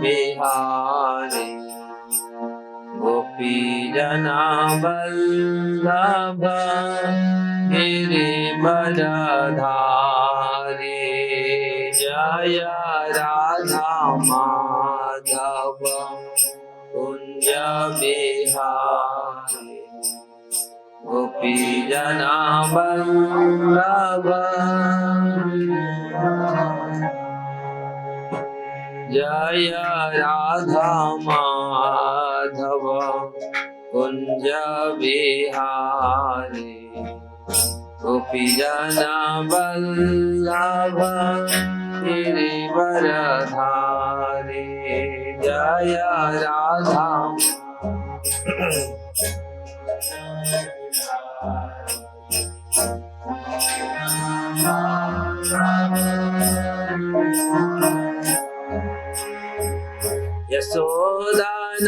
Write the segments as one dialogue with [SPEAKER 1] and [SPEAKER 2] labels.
[SPEAKER 1] विहारी गोपी जना वल्लभ गिरिवरधारी जय राधा माधव कुंज बिहारी गोपी जना वल्लभ जय राधा माधव कुंज बिहारी गोपी जना वल्लभ गिरिवरधारी जय राधा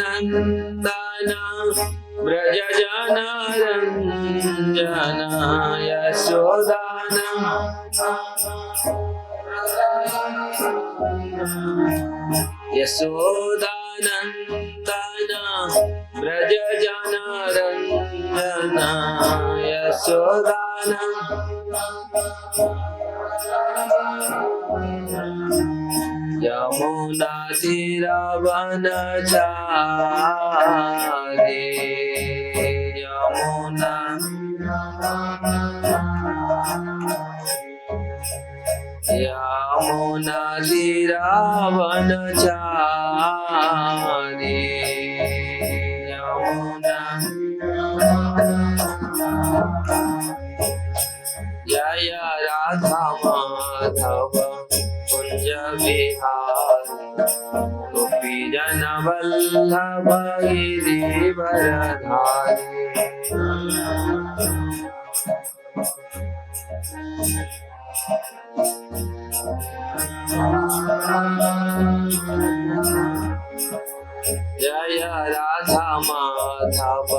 [SPEAKER 1] यशोदानंदन व्रज जन रंजन यशोदानंदन व्रज जन रंजन यमुना तीरवनचारी यमुना तीरवनचारी जय राधा माधव कुंज बिहारी गोपी जन वल्लभ गिरिवरधारी जय राधा माधव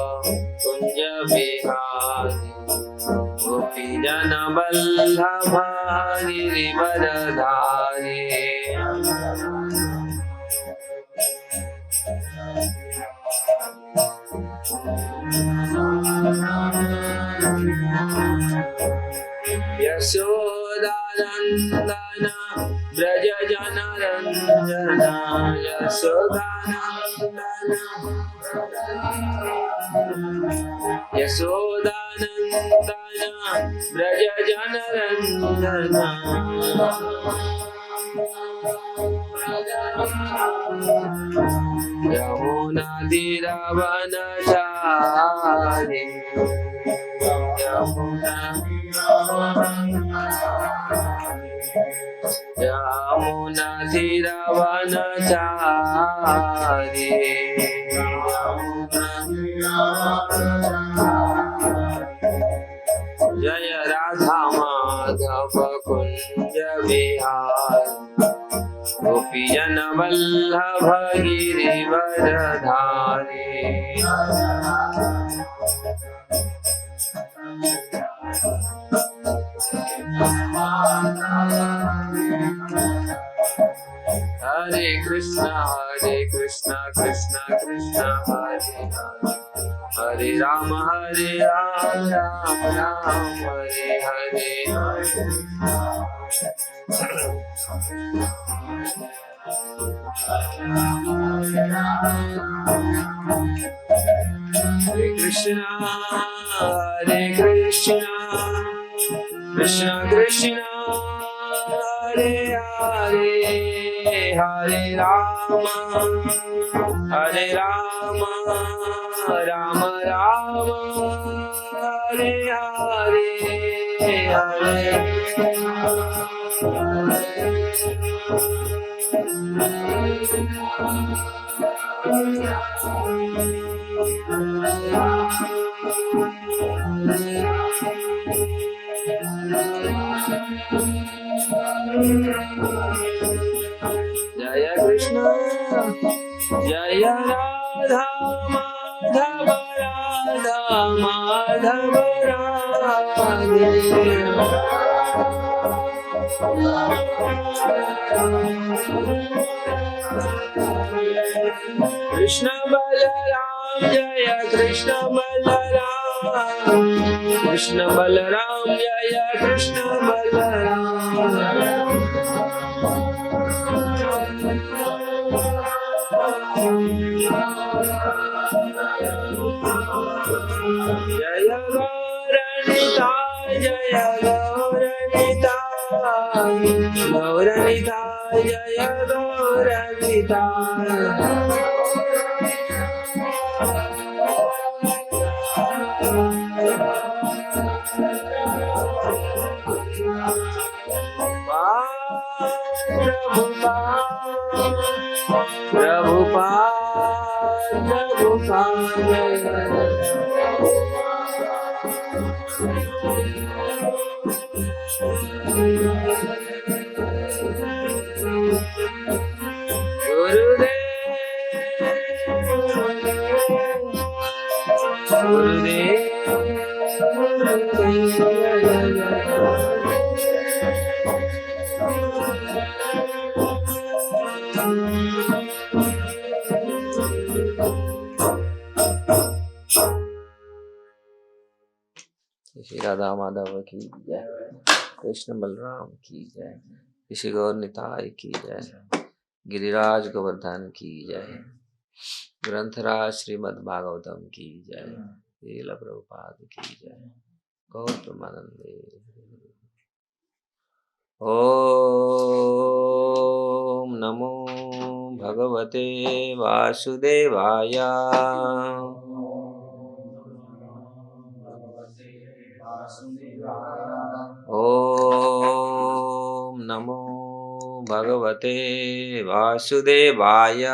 [SPEAKER 1] कुंज बिहारी गोपी जन वल्लभ गिरिवरधारी यशोदानंदन व्रज जन रंजन यशोदानंदन व्रज जन रंजन यमुना तीरवनचारी यमुना तीरवनचारी जय राधा माधव कुंज बिहारी गोपी जन वल्लभ गिरिवरधारी हरे कृष्णा कृष्णा कृष्णा हरे हरे राम राम राम हरे हरे हरे कृष्णा कृष्णा कृष्णा हरे हरे हरे राम राम राम हरे हरे हरे जय कृष्ण जय राधा माधव राधा माधव राधे कृष्ण बलराम जय कृष्ण बलराम, कृष्ण बलराम जय कृष्ण बलराम। जय गौरनिताय जय गौरनिताय, गौरनिताय जय गौरनिताय। प्रभुपाद श्री राधा माधव की जय, कृष्ण बलराम की जय, ऋषि गौर निताय की जय, गिरिराज गोवर्धन की जय, ग्रंथराज श्रीमद् भागवतम की जय, श्रील प्रभुपाद की जय, गौर प्रेमानंदे। ओम नमो भगवते वासुदेवाय। ओम नमो भगवते वासुदेवाय।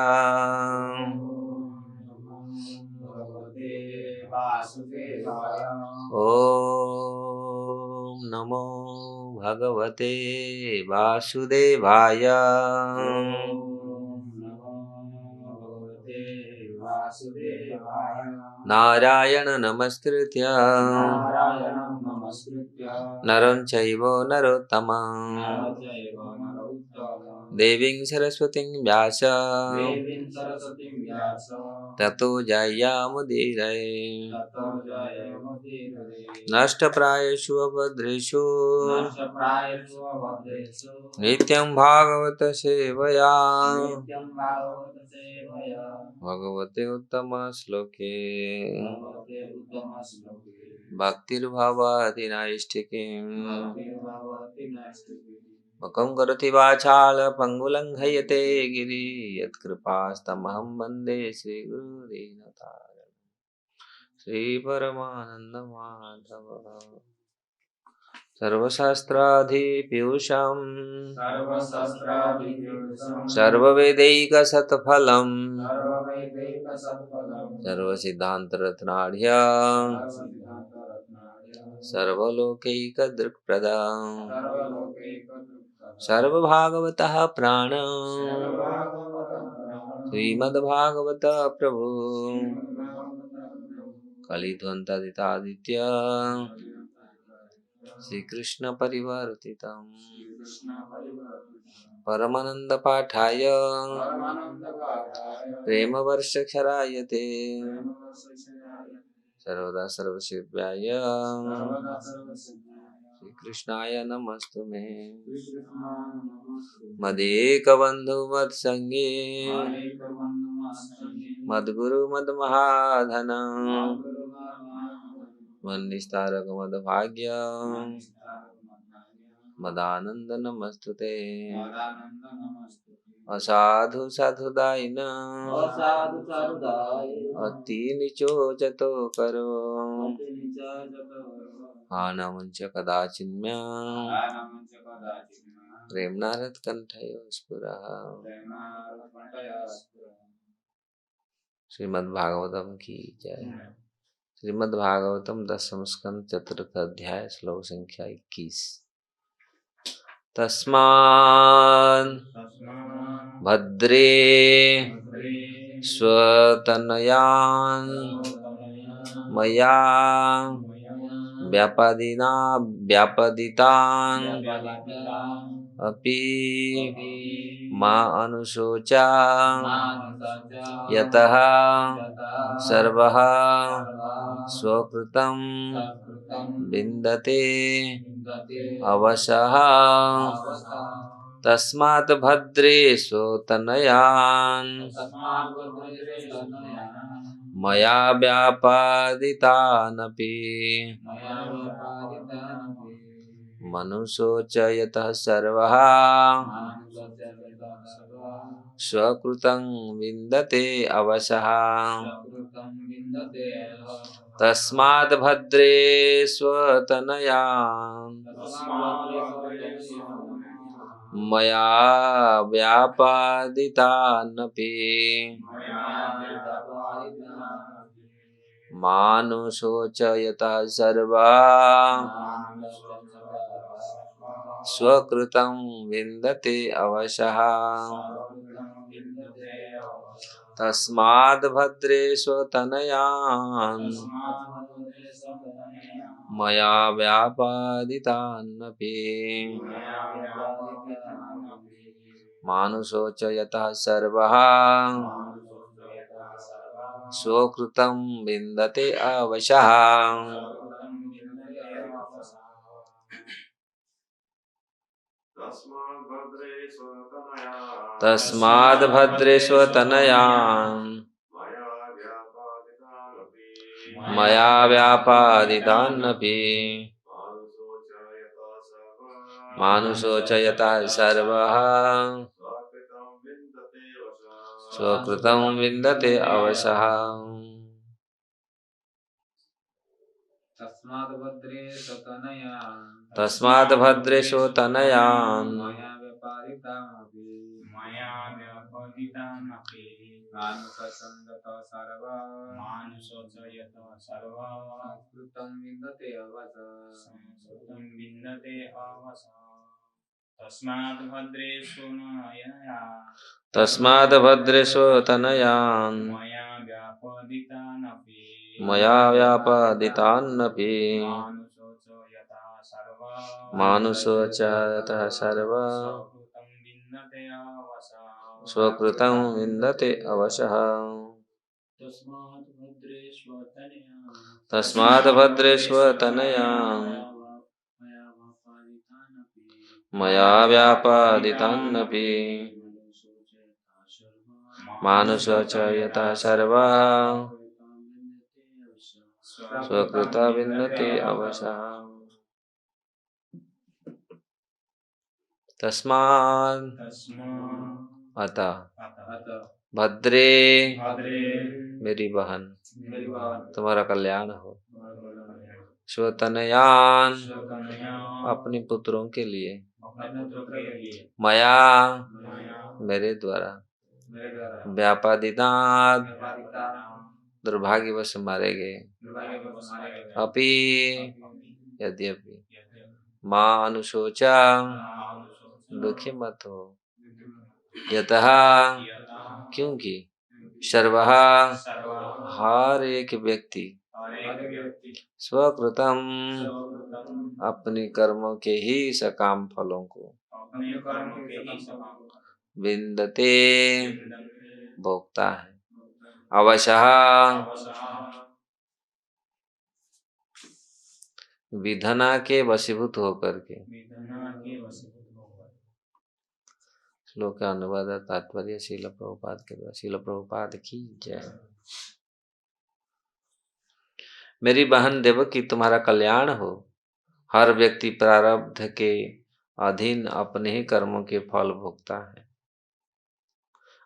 [SPEAKER 1] ओम नमो भगवते वासुदेवाय। नारायण नमस्कृत्य नरं चैव नरोत्तमं देवीं सरस्वतीं व्यास ततो जयामुदीरये। नष्टप्रायेषु अभद्रेषु नित्यं भागवत सेवया भगवते उत्तम श्लोके भक्तिर्भवति नैष्ठिकीम्। मुखं करोति वाचाल पंगुलंघयते गिरि यत्कृपास्तमहं वन्दे श्रीगुरुदीनतारिणं। श्रीपरमानन्द माधव सर्वशास्त्राधिपीयूषं सर्ववेदैकसत्फलं सर्वसिद्धान्तरत्नाढ्यं सर्वलोकैकदृक्प्रदं सर्वभागवतः प्राण श्रीमद्भागवत प्रभु कलिध्वंतदितादित्य श्रीकृष्ण परिवर्तितं परमानंद पाठाय प्रेमवर्षक्षराय ते सर्वदा सर्वसेव्याय श्रीकृष्णाय नमस्तुमे। मदेकबन्धु मत्सङ्गे मद्गुरु मद्महाधन मन्निस्तारक मद्भाग्य मदानंद नमस्तुते। असाधु साधुदायिन अति नीचो जतो करो आनमुंच कदाचिन्म्य प्रेमनारद कंठयो स्फुरः। श्रीमद्भागवतम की जय। श्रीमद्भागवतम 10वें स्कंद 4th अध्याय श्लोक संख्या 21। तस्मान् भद्रे स्वतनयान् मया व्यापदितान् अपि मा अनुशोचा यतः सर्वः स्वकृतं विन्दते अवशः तस्मात् भद्रेषु तनयान् मया व्यापादितानपि मनुष्योच्चयतः सर्वः स्वकृतं विन्दते अवशः तस्मात् भद्रेष्वतनयान् मया व्यापादितानपि मानुषोच्चयतः सर्वा स्वकृतं विन्दते अवशः तस्माद् भद्रेष्वतनयान् मया व्यापादितानपि मानुषोच्चयतः सर्वः स्वकृतं विन्दते अवशः तस्माद् भद्रेष्वतनयान् मया व्यापादितानपि मानुषोच्चयतः सर्वः स्वकृतं विन्दते अवशः तस्माद् भद्रेष्वतनयान् तस्माद् भद्रेष्वतनयान् मया व्यापादितानपि मानुषोच्चयतः सर्वः स्वकृतं विन्दते अवशः तस्माद् भद्रेष्वतनयान् मया व्यापादितानपि मानुषोच्चयतः सर्वः स्वकृतं विन्दते अवशः तस्मात् अतः भद्रे मेरी बहन तुम्हारा कल्याण हो स्वतनयान अपने पुत्रों के लिए मया मेरे द्वारा व्यापादितात् दुर्भाग्यवश मारे गए अपि यद्यपि मां अनुशोचा दुखी मत हो यतः क्योंकि सर्वः हर एक व्यक्ति स्वकृतम अपने कर्मों के ही सकाम फलों को विन्दते भोगता है अवशः विधना के वशीभूत होकर के। श्लोक का अनुवाद तात्पर्य शील प्रभुपाद के द्वारा। शील प्रभुपाद की जय। मेरी बहन देवकी तुम्हारा कल्याण हो। हर व्यक्ति प्रारब्ध के अधीन अपने ही कर्मों के फल भोगता है।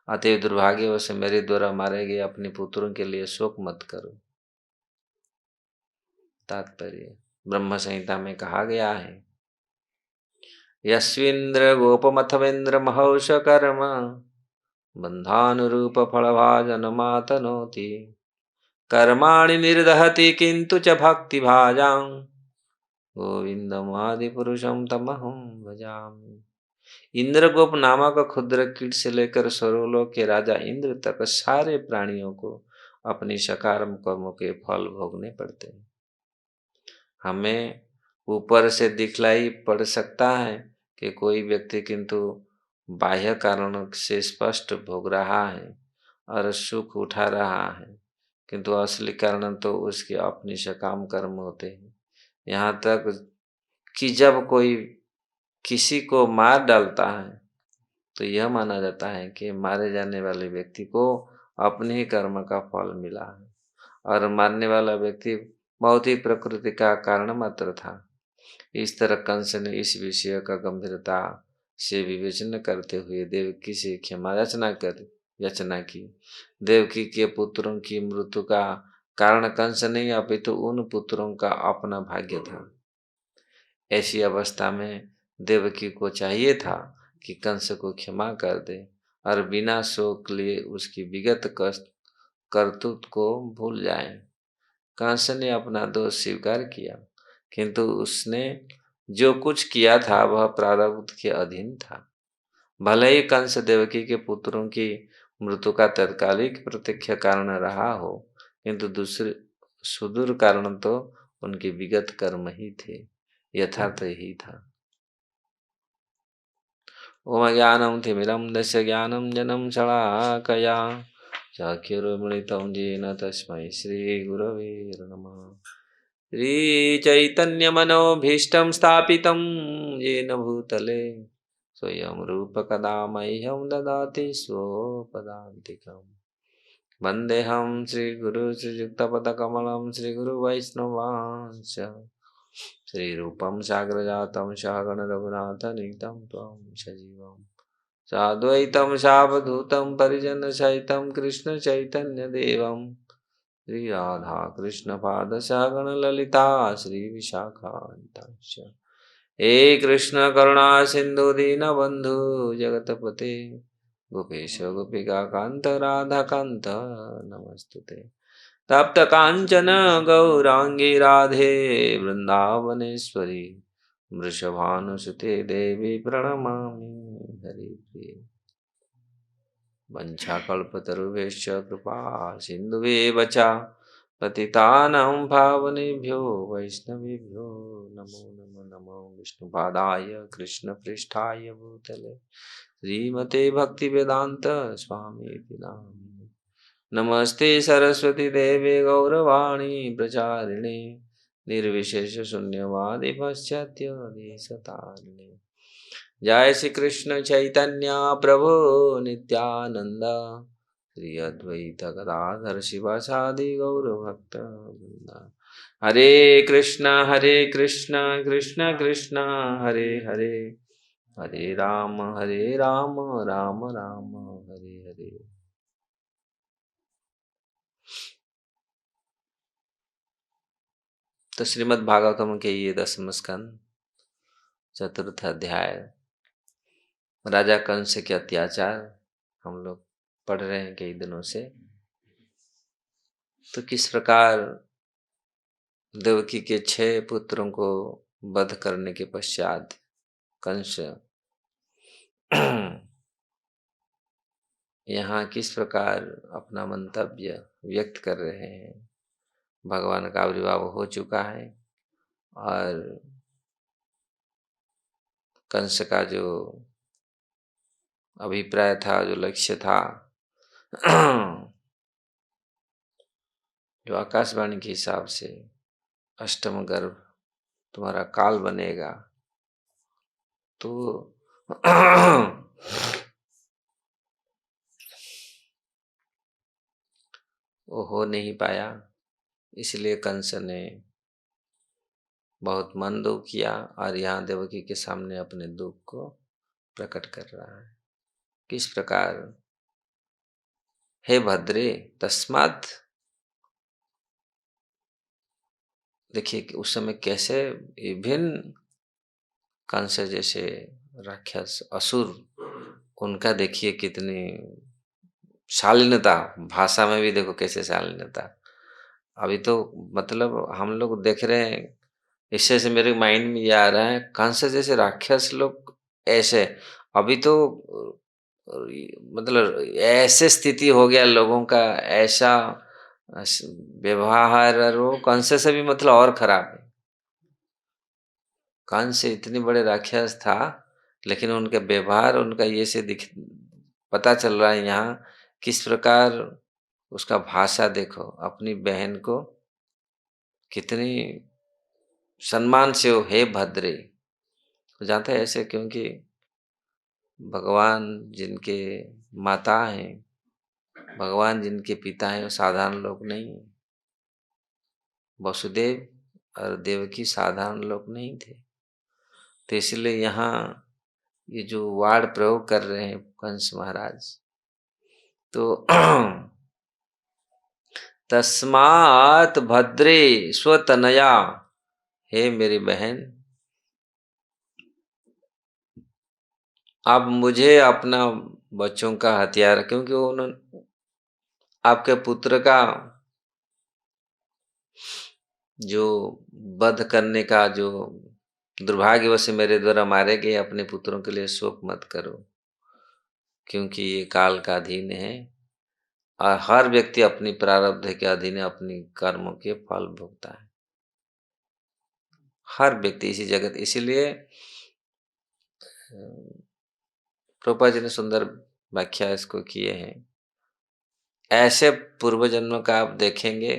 [SPEAKER 1] अतएव दुर्भाग्यवश मेरे द्वारा मारे गए अपने पुत्रों के लिए शोक मत करो। तात्पर्य ब्रह्म संहिता में कहा गया है यस्विन्द्र गोपमथवेन्द्र महौष कर्म बंधानुरूप फलभाजन मातनोति कर्माणि निर्दहति किंतु च भक्ति भाजां गोविंदमादि पुरुषम तमहं भजामि। इंद्रगोप नामक क्षुद्र कीट से लेकर स्वरोलोक के राजा इंद्र तक सारे प्राणियों को अपनी सकाम कर्मों के फल भोगने पड़ते हैं। हमें ऊपर से दिखलाई पड़ सकता है कि कोई व्यक्ति किंतु बाह्य कारणों से स्पष्ट भोग रहा है और सुख उठा रहा है, किंतु असली कारण तो उसके अपने सकाम कर्म होते हैं। यहाँ तक कि जब कोई किसी को मार डालता है तो यह माना जाता है कि मारे जाने वाले व्यक्ति को अपने ही कर्म का फल मिला है और मारने वाला व्यक्ति बहुत ही प्रकृति का कारण मात्र था। इस तरह कंस ने इस विषय का गंभीरता से विवेचन करते हुए देवकी से क्षमा याचना की। देवकी के पुत्रों की मृत्यु का कारण कंस नहीं अपितु उन पुत्रों का अपना भाग्य था। ऐसी अवस्था में देवकी को चाहिए था कि कंस को क्षमा कर दे और बिना शोक लिए उसकी विगत करतूत को भूल जाए। कंस ने अपना दोष स्वीकार किया, किंतु उसने जो कुछ किया था वह प्रारब्ध के अधीन था। भले ही कंस देवकी के पुत्रों की मृत्यु का तत्कालिक प्रत्यक्ष कारण रहा हो, किंतु दूसरे सुदूर कारण तो उनके विगत कर्म ही थे, यथार्थ ही था। ओम ज्ञानं तिमिरन्धस्य ज्ञानं जनं शलाकया चक्षुरुन्मिलितं येन तस्मै श्रीगुरवे नमः। श्रीचैतन्यमनोभीष्टं स्थापितं येन भूतले स्वयं रूपकदा मह्यं ददाति स्वपदान्तिकम्। वन्देऽहं श्रीगुरु श्रीयुक्तपदकमलं श्रीगुरुवैष्णवांश्च श्रीरूपं साग्रजातं सहगण रघुनाथनितं त्वं सजीवं साद्वैतं सावधूतं परिजनसहितं कृष्णचैतन्यदेवं श्रीराधाकृष्णपादसहगण ललिता श्रीविशाखान्तांश्च। हे कृष्ण करुणा सिन्धु दीनबन्धु जगतपते गोपेश गोपिकान्त राधाकान्त नमस्तुते। तप्त कांचन गौरांगी राधे वृंदावनेश्वरी वृषभानुसुते देवी प्रणमामि हरिप्रिये। वंशाकल्पतरुभ्यश्च कृपा सिन्धुभ्येव च पतितानां पावनेभ्यो वैष्णवेभ्यो नमो नमो नमो विष्णुपादाय कृष्णपृष्ठाय भूतले श्रीमते भक्तिवेदांत स्वामीति नामिने। नमस्ते सरस्वती देवे गौरवाणी प्रचारिणे निर्विशेष शून्यवादी पाश्चात्य देशतारिणे। जय श्री कृष्ण चैतन्य प्रभु नित्यानंद श्री अद्वैत गदाधर शिवासादि गौर भक्त वृंदा। हरे कृष्ण कृष्ण कृष्ण हरे हरे, हरे राम राम राम हरे हरे। तो श्रीमद् भागवतम के ये 10वें स्कंद 4th अध्याय राजा कंस के अत्याचार हम लोग पढ़ रहे हैं कई दिनों से। तो किस प्रकार देवकी के 6 पुत्रों को वध करने के पश्चात कंस यहाँ किस प्रकार अपना मंतव्य व्यक्त कर रहे हैं। भगवान का आविर्भाव हो चुका है और कंस का जो अभिप्राय था, जो लक्ष्य था, जो आकाशवाणी के हिसाब से अष्टम गर्भ तुम्हारा काल बनेगा, तो वो हो नहीं पाया। इसलिए कंस ने बहुत मन दुख किया और यहाँ देवकी के सामने अपने दुख को प्रकट कर रहा है। किस प्रकार, हे भद्रे तस्मात्, देखिए कि उस समय कैसे विभिन्न कंस जैसे राक्षस असुर, उनका देखिए कितनी शालीनता, भाषा में भी देखो कैसे शालीनता। अभी तो मतलब हम लोग देख रहे हैं, इससे से मेरे माइंड में ये आ रहा है कंस जैसे राक्षस लोग ऐसे, अभी तो मतलब ऐसे स्थिति हो गया लोगों का, ऐसा व्यवहार वो कंस से भी मतलब और खराब है। कंस इतने बड़े राक्षस था लेकिन उनका व्यवहार, उनका ये से दिख पता चल रहा है यहाँ किस प्रकार उसका भाषा देखो, अपनी बहन को कितनी सम्मान से वो हे भद्रे। तो जानते हैं ऐसे क्योंकि भगवान जिनके माता हैं, भगवान जिनके पिता हैं, वो साधारण लोग नहीं हैं। वसुदेव और देवकी साधारण लोग नहीं थे। तो इसलिए यहाँ ये जो वाण प्रयोग कर रहे हैं कंस महाराज, तो तस्मात् भद्रे स्वतनया, हे मेरी बहन, अब मुझे अपना बच्चों का हथियार, क्योंकि उन्होंने आपके पुत्र का जो वध करने का जो दुर्भाग्यवश मेरे द्वारा मारे गए अपने पुत्रों के लिए शोक मत करो, क्योंकि ये काल का अधीन है और हर व्यक्ति अपनी प्रारब्ध के अधीन अपनी कर्मों के फल भोगता है। हर व्यक्ति इसी जगत, इसीलिए प्रभुपाद जी ने सुंदर व्याख्या इसको किए हैं। ऐसे पूर्व जन्म का आप देखेंगे,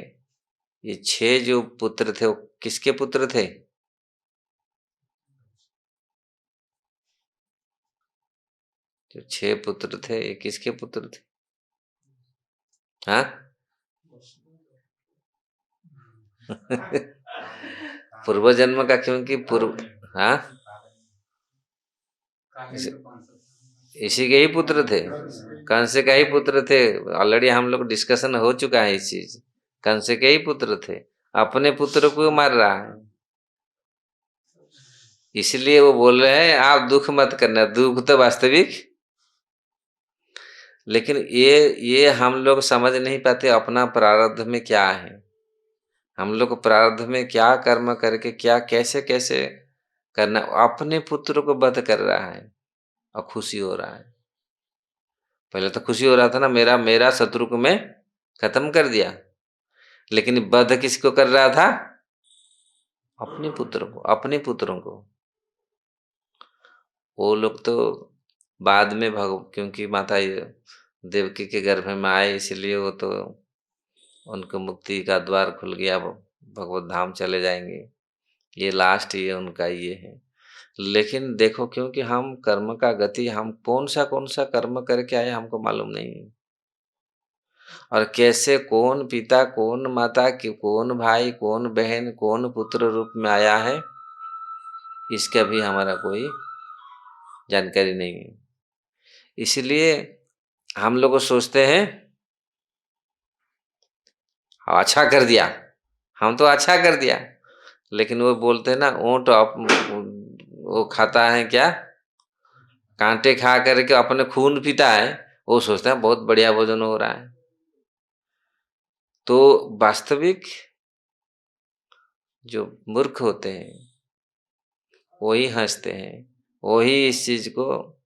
[SPEAKER 1] ये 6 जो पुत्र थे वो किसके पुत्र थे? जो 6 पुत्र थे ये किसके पुत्र थे? हाँ पूर्व जन्म का, क्योंकि पूर्व, हाँ इसी के ही पुत्र थे, कंस का ही पुत्र थे। ऑलरेडी हम लोग डिस्कशन हो चुका है इस चीज, कंस के ही पुत्र थे, अपने पुत्र को मार रहा है। इसलिए वो बोल रहे हैं आप दुख मत करना, दुख तो वास्तविक, लेकिन ये हम लोग समझ नहीं पाते अपना प्रारब्ध में क्या है। हम लोग प्रारब्ध में क्या कर्म करके क्या कैसे कैसे करना, अपने पुत्र को वध कर रहा है और खुशी हो रहा है। पहले तो खुशी हो रहा था ना, मेरा मेरा शत्रु को मैं खत्म कर दिया, लेकिन वध किसको कर रहा था? अपने पुत्र को, अपने पुत्रों को। वो लोग तो बाद में क्योंकि माता देवकी के गर्भ में आए, इसलिए वो तो उनको मुक्ति का द्वार खुल गया, वो भगवत धाम चले जाएंगे। ये लास्ट ये उनका ये है। लेकिन देखो क्योंकि हम कर्म का गति, हम कौन सा कर्म करके आए हमको मालूम नहीं है, और कैसे कौन पिता कौन माता कि कौन भाई कौन बहन कौन पुत्र रूप में आया है, इसका भी हमारा कोई जानकारी नहीं है। इसलिए हम लोग सोचते हैं अच्छा कर दिया, हम तो अच्छा कर दिया, लेकिन वो बोलते हैं ना ऊँट वो खाता है क्या, कांटे खा करके अपने खून पीता है, वो सोचते हैं बहुत बढ़िया भोजन हो रहा है। तो वास्तविक जो मूर्ख होते हैं वही हंसते हैं, वही इस चीज को,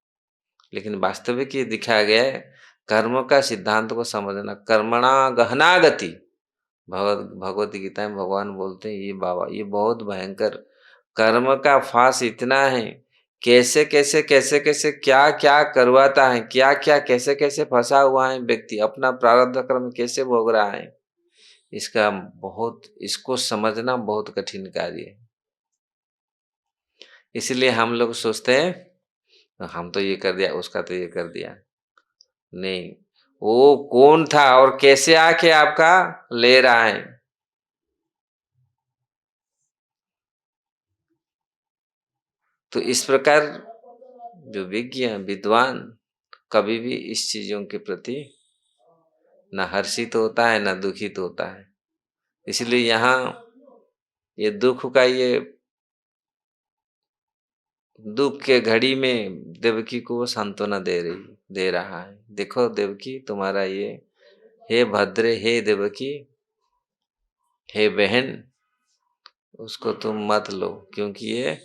[SPEAKER 1] लेकिन वास्तविक ये दिखाया गया है कर्म का सिद्धांत को समझना। कर्मणा गहना गति, भगवत गीता में भगवान बोलते हैं ये बाबा ये बहुत भयंकर कर्म का फांस इतना है, कैसे कैसे कैसे कैसे क्या क्या करवाता है, क्या क्या कैसे कैसे फंसा हुआ है व्यक्ति, अपना प्रारब्ध कर्म कैसे भोग रहा है, इसका बहुत, इसको समझना बहुत कठिन कार्य है। इसलिए हम लोग सोचते हैं हम तो ये कर दिया, उसका तो ये कर दिया, नहीं, वो कौन था और कैसे आके आपका ले रहा है। तो इस प्रकार जो विज्ञ विद्वान कभी भी इस चीजों के प्रति न हर्षित होता है न दुखित होता है। इसलिए यहाँ ये दुख का ये दुख के घड़ी में देवकी को वो सांत्वना दे रहा है, देखो देवकी तुम्हारा ये, हे भद्रे हे देवकी हे बहन, उसको तुम मत लो, क्योंकि ये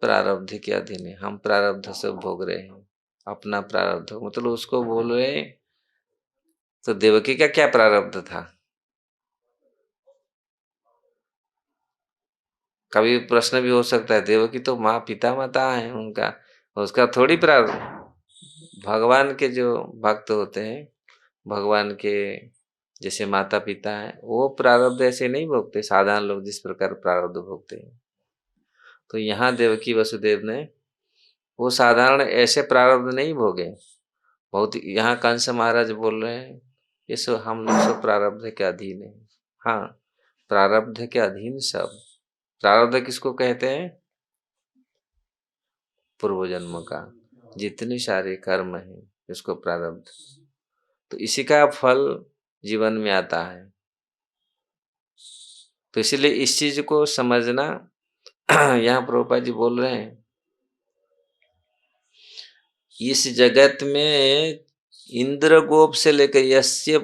[SPEAKER 1] प्रारब्ध के अधीन है, हम प्रारब्ध से भोग रहे हैं अपना प्रारब्ध, मतलब उसको बोल रहे हैं। तो देवकी का क्या प्रारब्ध था? कभी प्रश्न भी हो सकता है, देवकी तो माँ पिता माता है उनका, उसका थोड़ी प्रारब्ध। भगवान के जो भक्त होते हैं, भगवान के जैसे माता पिता हैं, वो प्रारब्ध ऐसे नहीं भोगते साधारण लोग जिस प्रकार प्रारब्ध भोगते हैं। तो यहाँ देवकी वसुदेव ने वो साधारण ऐसे प्रारब्ध नहीं भोगे। बहुत यहाँ कंस महाराज बोल रहे हैं ये सब हम लोग सब प्रारब्ध के अधीन है। हाँ, प्रारब्ध के अधीन सब। प्रारब्ध किसको कहते हैं? पूर्व जन्म का जितने सारे कर्म हैं इसको प्रारब्ध। तो इसी का फल जीवन में आता है। तो इसलिए इस चीज को समझना यहाँ प्रभुपाद जी बोल रहे हैं, इस जगत में इंद्र गोप से लेकर यस्य,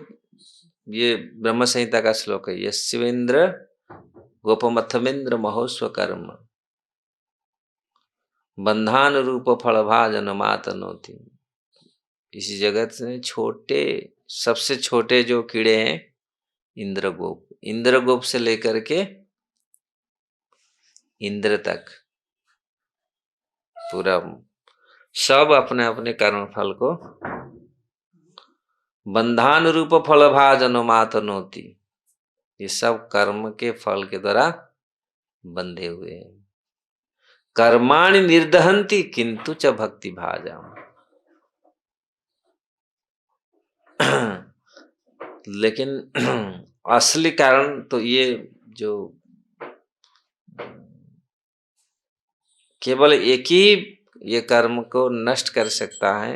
[SPEAKER 1] ये ब्रह्म संहिता का श्लोक है, यस्वेन्द्र गोपमथमेन्द्र महोस्व कर्म बंधान रूप फलभाजन मातनोति। इसी जगत में छोटे, सबसे छोटे जो कीड़े हैं इंद्रगोप, इंद्रगोप से लेकर के इंद्र तक पूरा सब अपने अपने कर्म फल को बंधान रूप फल भाजन मातनोति, ये सब कर्म के फल के द्वारा बंधे हुए हैं। कर्माणि निर्दहंती किंतु च भक्ति भाजा। लेकिन असली कारण तो ये जो केवल एक ही ये कर्म को नष्ट कर सकता है,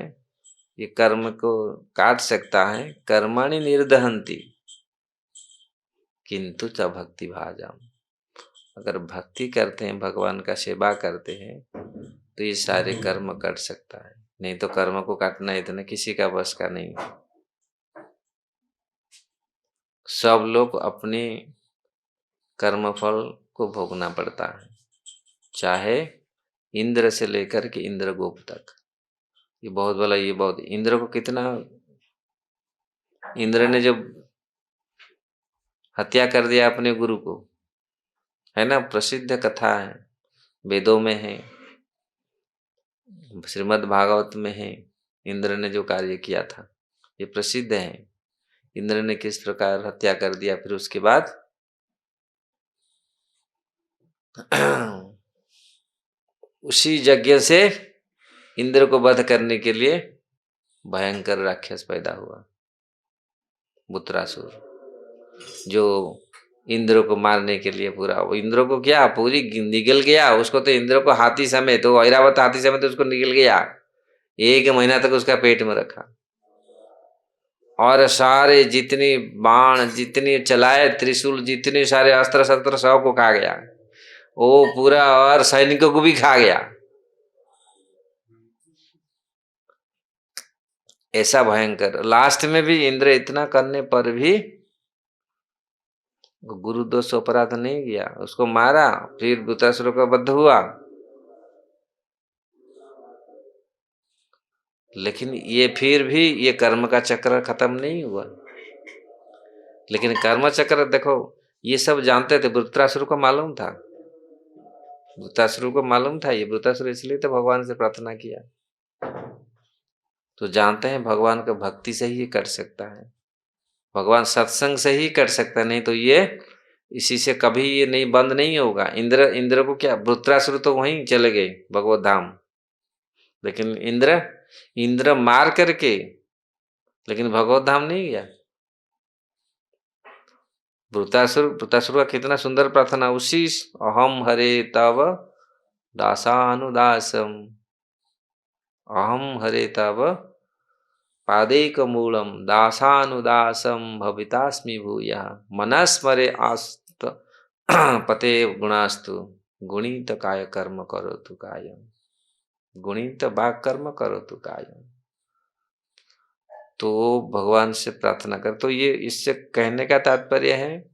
[SPEAKER 1] ये कर्म को काट सकता है। कर्माणि निर्दहंती किंतु च भक्ति भाजम। अगर भक्ति करते हैं, भगवान का सेवा करते हैं, तो ये सारे कर्म कट सकता है। नहीं तो कर्म को काटना इतना किसी का बस का नहीं। सब लोग अपने कर्मफल को भोगना पड़ता है, चाहे इंद्र से लेकर के इंद्रगोप तक। ये बहुत बड़ा, ये बहुत, इंद्र को कितना, इंद्र ने जब हत्या कर दिया अपने गुरु को, है ना, प्रसिद्ध कथा है, वेदों में है, श्रीमद् भागवत में है, इंद्र ने जो कार्य किया था ये प्रसिद्ध है। इंद्र ने किस प्रकार हत्या कर दिया, फिर उसके बाद उसी यज्ञ से इंद्र को वध करने के लिए भयंकर राक्षस पैदा हुआ, बुत्रासुर, जो इंद्र को मारने के लिए पूरा, वो इंद्र को क्या पूरी निगल गया। उसको तो इंद्र को हाथी समेत, तो ऐरावत हाथी समेत उसको निगल गया। 1 महीना तक उसका पेट में रखा और सारे जितनी बाण जितनी चलाए, त्रिशूल जितने सारे अस्त्र शस्त्र सब को खा गया वो पूरा, और सैनिकों को भी खा गया। ऐसा भयंकर। लास्ट में भी इंद्र इतना करने पर भी गुरु दोष अपराध नहीं किया, उसको मारा, फिर वृत्रासुर का वध हुआ। लेकिन ये फिर भी ये कर्म का चक्र खत्म नहीं हुआ। लेकिन कर्म चक्र देखो, ये सब जानते थे, वृत्रासुर को मालूम था, वृत्रासुर को मालूम था। ये वृत्रासुर इसलिए तो भगवान से प्रार्थना किया, तो जानते हैं भगवान का भक्ति से ही ये कर सकता है, भगवान सत्संग से ही कर सकता है, नहीं तो ये इसी से कभी ये नहीं बंद नहीं होगा। इंद्र को क्या, वृत्रासुर तो वहीं चले गए भगवत धाम, लेकिन इंद्र मार करके, लेकिन भगवत धाम नहीं गया। वृत्रासुर का कितना सुंदर प्रार्थना, उसी अहम हरे तव दासानुदासम, अहम हरे तव पादेक मूलम दासानुदासम भवितास्मि भूयः मनस्मरे आस्त पते गुणास्तु गुणित काय कर्म करोतु कायम, गुणित वाक् कर्म करोतु कायम। तो भगवान से प्रार्थना कर। तो ये इससे कहने का तात्पर्य है,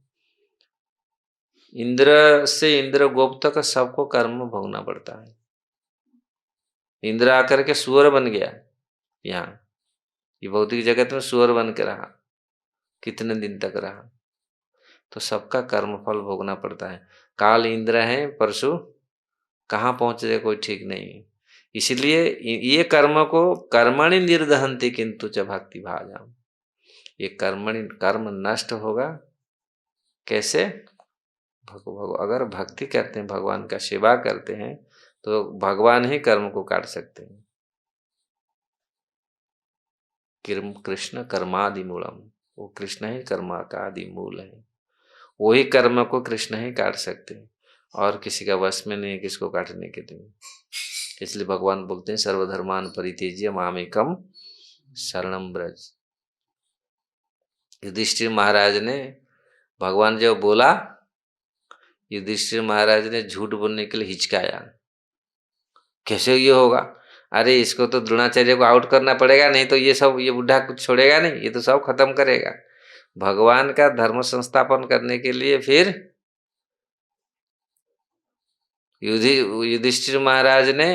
[SPEAKER 1] इंद्र से इंद्र गोप तक सबको कर्म भोगना पड़ता है। इंद्र आकर के सुअर बन गया, यहाँ ये भौतिक जगत में सुअर बन के रहा, कितने दिन तक रहा, तो सबका कर्म फल भोगना पड़ता है। काल इंद्र है, परसों कहाँ पहुंच जाए कोई ठीक नहीं। इसलिए ये कर्म को कर्मणि निर्दहन्ति किंतु च भक्ति भाजाम, ये कर्म नष्ट होगा कैसे? अगर भक्ति करते हैं, भगवान का सेवा करते हैं, तो भगवान ही कर्म को काट सकते हैं। कृष्ण कर्मादि मूलम, वो कृष्ण ही कर्म का आदि मूल है, वही कर्म को कृष्ण ही काट सकते हैं, और किसी का वश में नहीं किसको काटने के लिए। इसलिए भगवान बोलते हैं सर्वधर्मान परित्यज्य मामेकम शरणम ब्रज। युधिष्ठिर महाराज ने, भगवान जब बोला, युधिष्ठिर महाराज ने झूठ बोलने के लिए हिचकाया, कैसे ये होगा? अरे इसको तो द्रोणाचार्य को आउट करना पड़ेगा, नहीं तो ये बुढ़ा कुछ छोड़ेगा नहीं, ये तो सब खत्म करेगा। भगवान का धर्म संस्थापन करने के लिए फिर युधिष्ठिर महाराज ने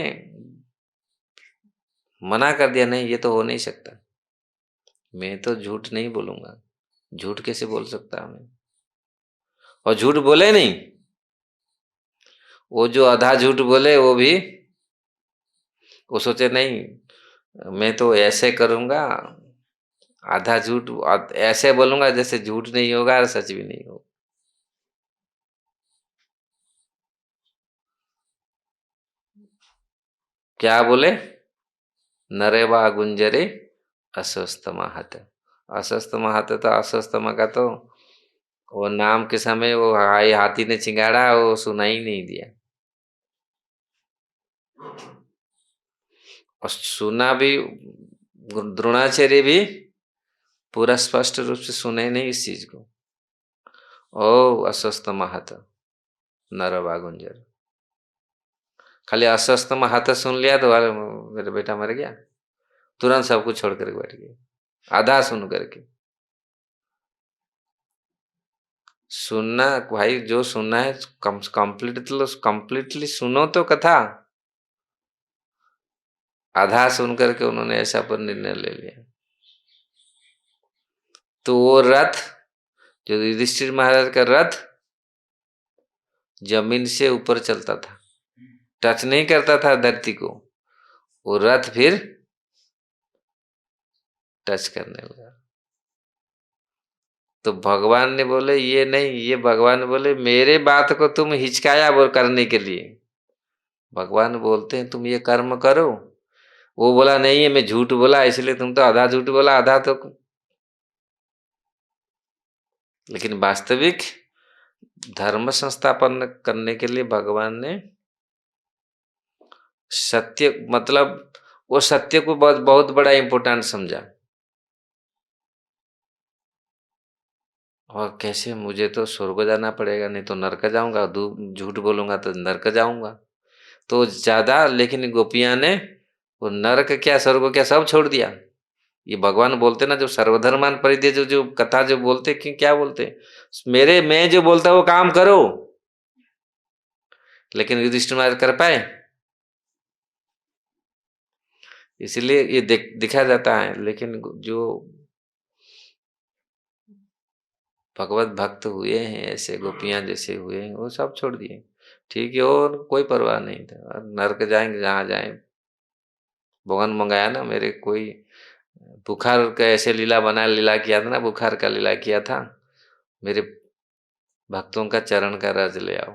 [SPEAKER 1] मना कर दिया, नहीं ये तो हो नहीं सकता, मैं तो झूठ नहीं बोलूंगा। झूठ कैसे बोल सकता मैं? और झूठ बोले नहीं, वो जो आधा झूठ बोले वो भी, वो सोचे नहीं मैं तो ऐसे करूंगा, आधा झूठ ऐसे बोलूंगा जैसे झूठ नहीं होगा और सच भी नहीं होगा। क्या बोले? नरे वा गुंजरे अस्वस्थ महत। अस्वस्थ महत तो अस्वस्थ का तो वो नाम के समय वो हाथी ने चिंगाड़ा, वो सुना ही नहीं दिया, और सुना भी द्रोणाचार्य भी पूरा स्पष्ट रूप से सुने नहीं इस चीज को। ओ अस्वस्थ महत नर वा गुंजर, खाली अस्वस्थ महत सुन लिया तो अरे मेरा बेटा मर गया, तुरंत सब कुछ छोड़ कर बैठ गए, आधा सुन करके। सुनना भाई, जो सुनना है कंप्लीटली सुनो तो कथा। आधा सुन करके उन्होंने ऐसा पर निर्णय ले लिया। तो वो रथ, जो युधिष्ठिर महाराज का रथ जमीन से ऊपर चलता था, टच नहीं करता था धरती को, वो रथ फिर टच करने लगा। तो भगवान ने बोले ये नहीं, ये भगवान बोले मेरे बात को तुम हिचकाया वो करने के लिए। भगवान बोलते हैं तुम ये कर्म करो, वो बोला नहीं है मैं झूठ बोला, इसलिए तुम तो आधा झूठ बोला आधा तो। लेकिन वास्तविक धर्म संस्थापन करने के लिए भगवान ने सत्य, मतलब वो सत्य को बहुत बहुत बड़ा इंपॉर्टेंट समझा। और कैसे, मुझे तो स्वर्ग जाना पड़ेगा, नहीं तो नरक जाऊंगा, झूठ बोलूंगा तो नरक जाऊंगा। तो ज्यादा, लेकिन गोपियां ने वो नरक क्या स्वर्ग क्या सब छोड़ दिया। ये भगवान बोलते ना, जो सर्वधर्मान परित्याज्य, जो कथा जो बोलते कि क्या बोलते, मेरे मैं जो बोलता वो काम करो। लेकिन युधिष्ठिर महाराज कर पाए? इसलिए ये दिखा जाता है। लेकिन जो भगवत भक्त हुए हैं, ऐसे गोपियां जैसे हुए हैं, वो सब छोड़ दिए, ठीक है, और कोई परवाह नहीं था, नरक जाएंगे जहां जाए। भगवान मंगाया ना, मेरे कोई बुखार का ऐसे लीला किया था ना, बुखार का लीला किया था, मेरे भक्तों का चरण का रज ले आओ।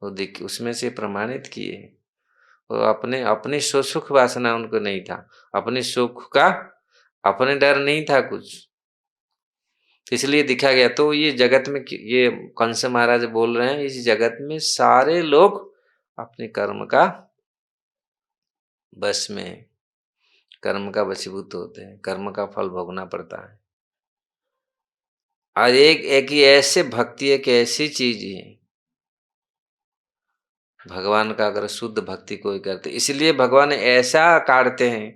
[SPEAKER 1] वो देख उसमें से प्रमाणित किए। वो अपने अपनी सुख वासना उनको नहीं था, अपने सुख का अपने डर नहीं था कुछ, इसलिए दिखा गया। तो ये जगत में, ये कंस महाराज बोल रहे हैं, इस जगत में सारे लोग अपने कर्म का बस में, कर्म का वशीभूत होते हैं, कर्म का फल भोगना पड़ता है। और एक ही ऐसे भक्ति, एक ऐसी चीज है, भगवान का अगर शुद्ध भक्ति कोई करते, इसलिए भगवान ऐसा काटते हैं।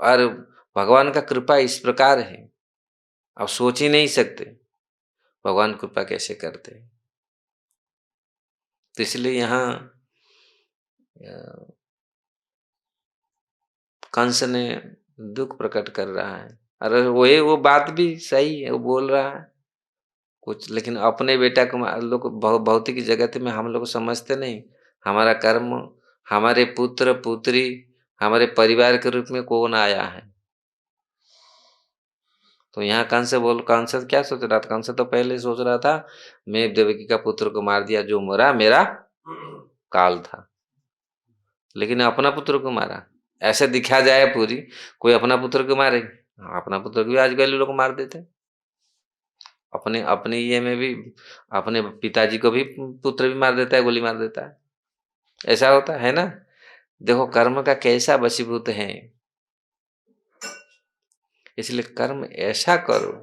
[SPEAKER 1] और भगवान का कृपा इस प्रकार है, आप सोच ही नहीं सकते भगवान कृपा कैसे करते हैं। तो इसलिए यहाँ कंस ने दुख प्रकट कर रहा है। अरे वो बात भी सही है, वो बोल रहा है कुछ, लेकिन अपने बेटा को लोग भौतिक जगत में हम लोग समझते नहीं, हमारा कर्म हमारे पुत्र पुत्री हमारे परिवार के रूप में कौन आया है? तो यहाँ कंस क्या सोच रहा था? कंस तो पहले सोच रहा था मैं देवकी का पुत्र को मार दिया, जो मरा मेरा काल था, लेकिन अपना पुत्र को मारा। ऐसे दिखा जाए पूरी, कोई अपना पुत्र को मारे? अपना पुत्र को भी आजकल लोग मार देते। अपने अपने ये में भी अपने पिताजी को भी पुत्र भी मार देता है, गोली मार देता है। ऐसा होता है ना। देखो कर्म का कैसा वशीभूत है। इसलिए कर्म ऐसा करो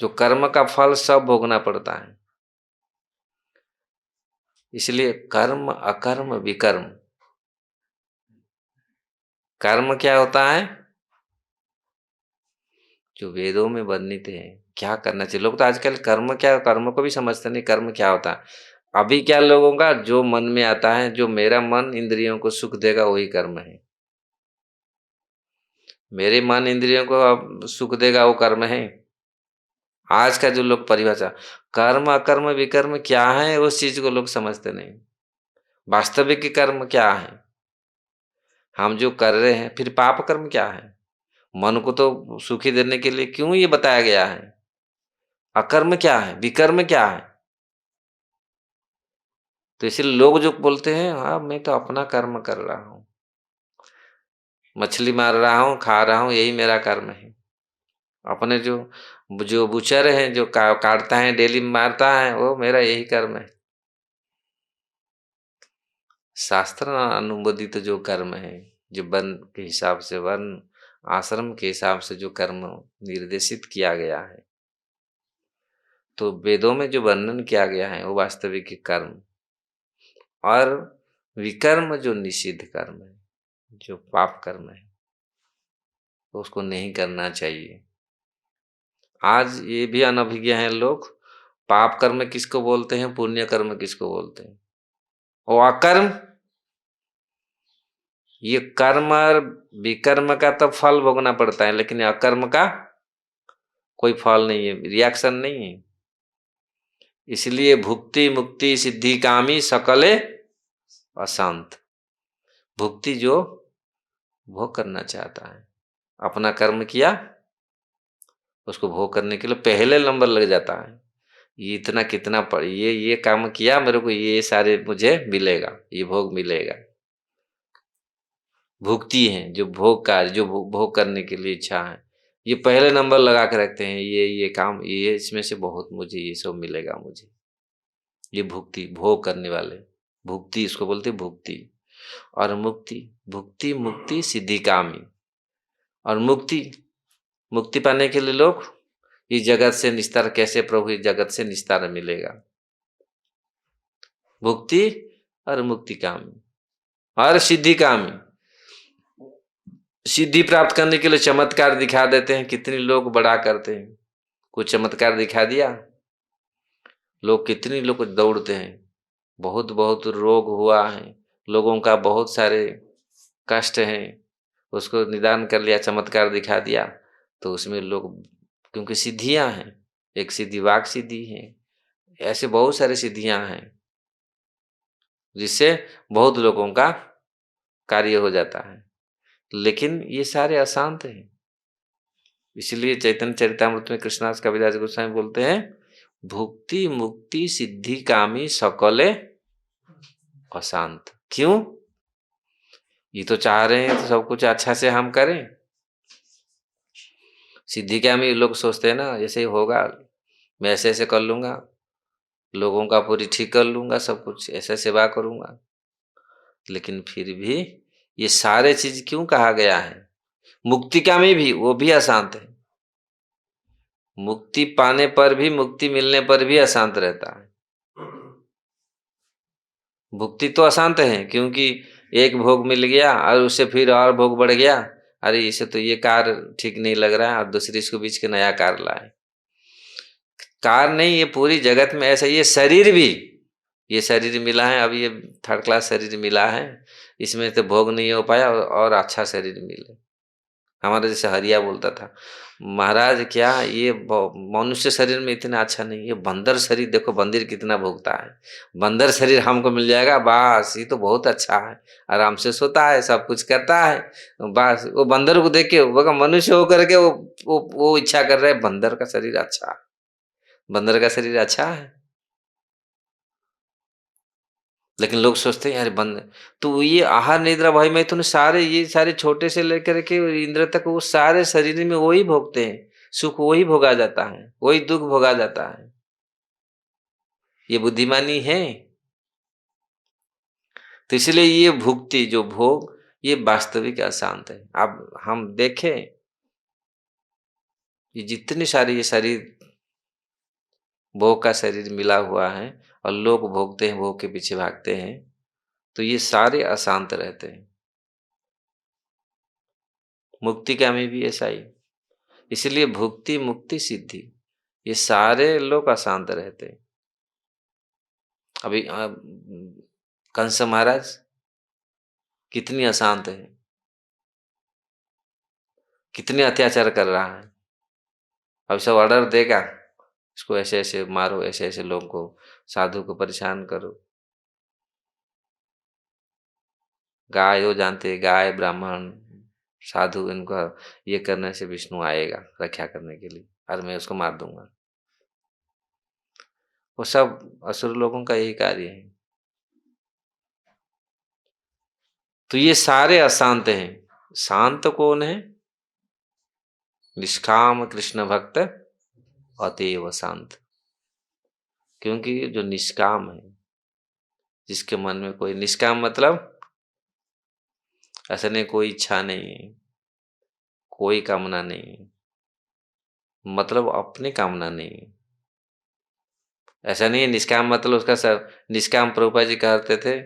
[SPEAKER 1] जो कर्म का फल सब भोगना पड़ता है। इसलिए कर्म अकर्म विकर्म। कर्म क्या होता है? जो वेदों में वर्णित है क्या करना चाहिए। लोग तो आजकल कर्म को भी समझते नहीं, कर्म क्या होता है। अभी क्या लोगों का जो मन में आता है, जो मेरा मन इंद्रियों को सुख देगा वही कर्म है। मेरे मन इंद्रियों को अब सुख देगा वो कर्म है। आज का जो लोग परिभाषा कर्म अकर्म विकर्म क्या है, उस चीज को लोग समझते नहीं। वास्तविक कर्म क्या है, हम जो कर रहे हैं। फिर पाप कर्म क्या है? मन को तो सुखी देने के लिए क्यों ये बताया गया है। अकर्म क्या है, विकर्म क्या है? तो इसलिए लोग जो बोलते हैं हाँ मैं तो अपना कर्म कर रहा हूं, मछली मार रहा हूं, खा रहा हूं, यही मेरा कर्म है। अपने जो जो बुचर है, जो काटता है डेली मारता है, वो मेरा यही कर्म है। शास्त्र अनुमोदित जो कर्म है, जो वर्ण के हिसाब से, वर्ण आश्रम के हिसाब से जो कर्म निर्देशित किया गया है, तो वेदों में जो वर्णन किया गया है वो वास्तविक कर्म। और विकर्म जो निषिद्ध कर्म है, जो पाप कर्म है, तो उसको नहीं करना चाहिए। आज ये भी अनभिज्ञ हैं लोग, पाप कर्म किसको बोलते हैं, पुण्य कर्म किसको बोलते हैं। और अकर्म, ये कर्म और विकर्म का तो फल भोगना पड़ता है, लेकिन अकर्म का कोई फल नहीं है, रिएक्शन नहीं है। इसलिए भुक्ति मुक्ति सिद्धि कामी सकले अशांत। भुक्ति जो भोग करना चाहता है, अपना कर्म किया, उसको भोग करने के लिए पहले नंबर लग जाता है। ये इतना कितना ये काम किया, मेरे को ये सारे मुझे मिलेगा, ये भोग मिलेगा। भुक्ति है जो भोग कार्य, जो भोग करने के लिए इच्छा है, ये पहले नंबर लगा के रखते हैं। ये काम, ये इसमें से बहुत मुझे ये सब मिलेगा मुझे। ये भुक्ति, भोग करने वाले, भुक्ति इसको बोलते भुक्ति। और मुक्ति, भुक्ति मुक्ति सिद्धि कामी। और मुक्ति, मुक्ति पाने के लिए लोग इस जगत से निस्तार, कैसे प्रभु इस जगत से निस्तार मिलेगा। भुक्ति और मुक्ति कामी और सिद्धि कामी। सिद्धि प्राप्त करने के लिए चमत्कार दिखा देते हैं, कितने लोग बड़ा करते हैं। कुछ चमत्कार दिखा दिया, लोग कितने लोग दौड़ते हैं। बहुत बहुत रोग हुआ है लोगों का, बहुत सारे कष्ट हैं, उसको निदान कर लिया, चमत्कार दिखा दिया, तो उसमें लोग, क्योंकि सिद्धियां हैं, एक सिद्धि वाक सिद्धि है, ऐसे बहुत सारे सिद्धियां हैं जिससे बहुत लोगों का कार्य हो जाता है। लेकिन ये सारे अशांत हैं। इसलिए चैतन्य चरितामृत में कृष्णदास कविराज गोस्वामी बोलते हैं, भुक्ति मुक्ति सिद्धि कामी सकले अशांत। क्यों? ये तो चाह रहे हैं तो सब कुछ अच्छा से हम करें। सिद्धि कामी लोग सोचते हैं ना, जैसे ही होगा मैं ऐसे ऐसे कर लूंगा, लोगों का पूरी ठीक कर लूंगा, सब कुछ ऐसे सेवा करूंगा। लेकिन फिर भी ये सारे चीज क्यों कहा गया है? मुक्ति कामी भी, वो भी अशांत है। मुक्ति पाने पर भी, मुक्ति मिलने पर भी अशांत रहता है। भुक्ति तो अशांत है, क्योंकि एक भोग मिल गया और उससे फिर और भोग बढ़ गया। अरे इसे तो ये कार ठीक नहीं लग रहा है, और दूसरी इसको बीच के नया कार लाए। कार नहीं, ये पूरी जगत में ऐसा, ये शरीर भी, ये शरीर मिला है, अब ये थर्ड क्लास शरीर मिला है, इसमें तो भोग नहीं हो पाया और अच्छा शरीर मिले। हमारे जैसे हरिया बोलता था, महाराज क्या ये मनुष्य शरीर में इतना अच्छा नहीं, ये बंदर शरीर देखो, बंदर कितना भोगता है, बंदर शरीर हमको मिल जाएगा बस, ये तो बहुत अच्छा है, आराम से सोता है, सब कुछ करता है, बस। वो बंदर को देख के वो मनुष्य होकर के वो इच्छा कर रहे हैं बंदर का शरीर अच्छा है, बंदर का शरीर अच्छा है। लेकिन लोग सोचते हैं यार बंद, तो ये आहार निद्रा भाई मैं तो सारे, ये सारे छोटे से लेकर के इंद्र तक वो सारे शरीर में वही भोगते हैं, सुख वही भोगा जाता है, वही दुख भोगा जाता है। ये बुद्धिमानी है। तो इसलिए ये भुक्ति जो भोग, ये वास्तविक अशांत है। अब हम देखें ये जितनी सारी ये शरीर, भोग का शरीर मिला हुआ है और लोग भोगते हैं, भोग के पीछे भागते हैं, तो ये सारे अशांत रहते हैं। मुक्ति का में भी ऐसा ही। इसलिए भुक्ति मुक्ति सिद्धि ये सारे लोग अशांत रहते हैं। अभी कंस महाराज कितनी अशांत है, कितने अत्याचार कर रहा है। अब सब ऑर्डर देगा, इसको ऐसे ऐसे मारो, ऐसे ऐसे लोगों को, साधु को परेशान करो। गाय हो जानते, गाय ब्राह्मण साधु, इनका ये करने से विष्णु आएगा रक्षा करने के लिए और मैं उसको मार दूंगा। वो सब असुर लोगों का यही कार्य है। तो ये सारे अशांत हैं। शांत कौन है? निष्काम कृष्ण भक्त अतएव शांत। क्योंकि जो निष्काम है, जिसके मन में कोई, निष्काम मतलब ऐसा नहीं कोई इच्छा नहीं है, कोई कामना नहीं है, मतलब अपनी कामना नहीं है। ऐसा नहीं है निष्काम मतलब उसका सब, निष्काम प्रभुपाद जी कहते थे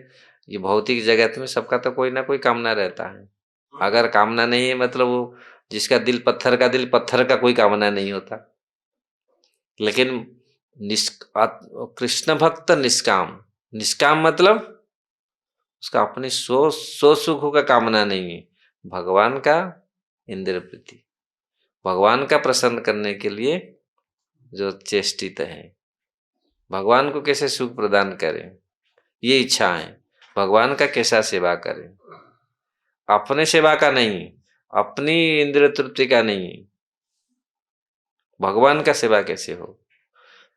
[SPEAKER 1] ये भौतिक जगत में सबका तो कोई ना कोई कामना रहता है। अगर कामना नहीं है मतलब वो, जिसका दिल पत्थर का कोई कामना नहीं होता। लेकिन कृष्ण भक्त निष्काम, निष्काम मतलब उसका अपने सो सुखों का कामना नहीं है, भगवान का इंद्र प्रीति, भगवान का प्रसन्न करने के लिए जो चेष्टित है, भगवान को कैसे सुख प्रदान करें ये इच्छा है, भगवान का कैसा सेवा करें, अपने सेवा का नहीं, अपनी इंद्र तृप्ति का नहीं, भगवान का सेवा कैसे हो।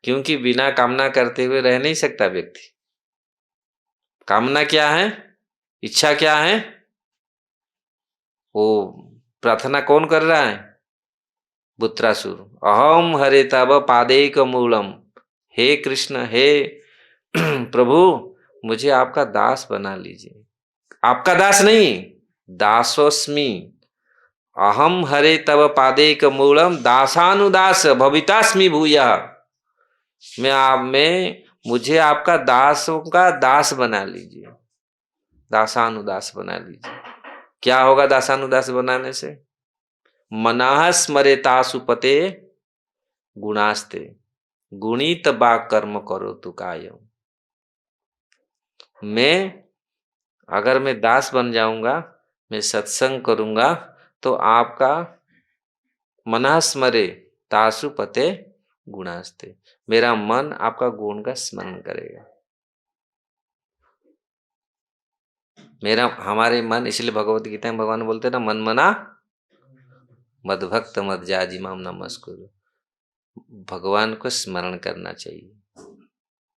[SPEAKER 1] क्योंकि बिना कामना करते हुए रह नहीं सकता व्यक्ति। कामना क्या है, इच्छा क्या है, वो प्रार्थना कौन कर रहा है? पुत्रासुर। अहम हरे तब पादेक मूलम, हे कृष्ण, हे प्रभु मुझे आपका दास बना लीजिए। आपका दास नहीं, दासोस्मि अहम हरे तब पादेक मूलम दासानुदास भवितास्मि भूया। मैं मुझे आपका दासों का दास बना लीजिए, दासानुदास बना लीजिए। क्या होगा दासानुदास बनाने से? मनाह स्मरेतासु पते गुणास्ते, गुणित बा कर्म करो तु कायम। अगर मैं दास बन जाऊंगा, मैं सत्संग करूंगा, तो आपका मनाह स्मरे तासु पते गुणास्ते, मेरा मन आपका गुण का स्मरण करेगा। मेरा हमारे मन, इसलिए भगवत गीता में भगवान बोलते ना, मन मना मद भक्त मद जाजिमाम नमस्कुरु। भगवान को स्मरण करना चाहिए,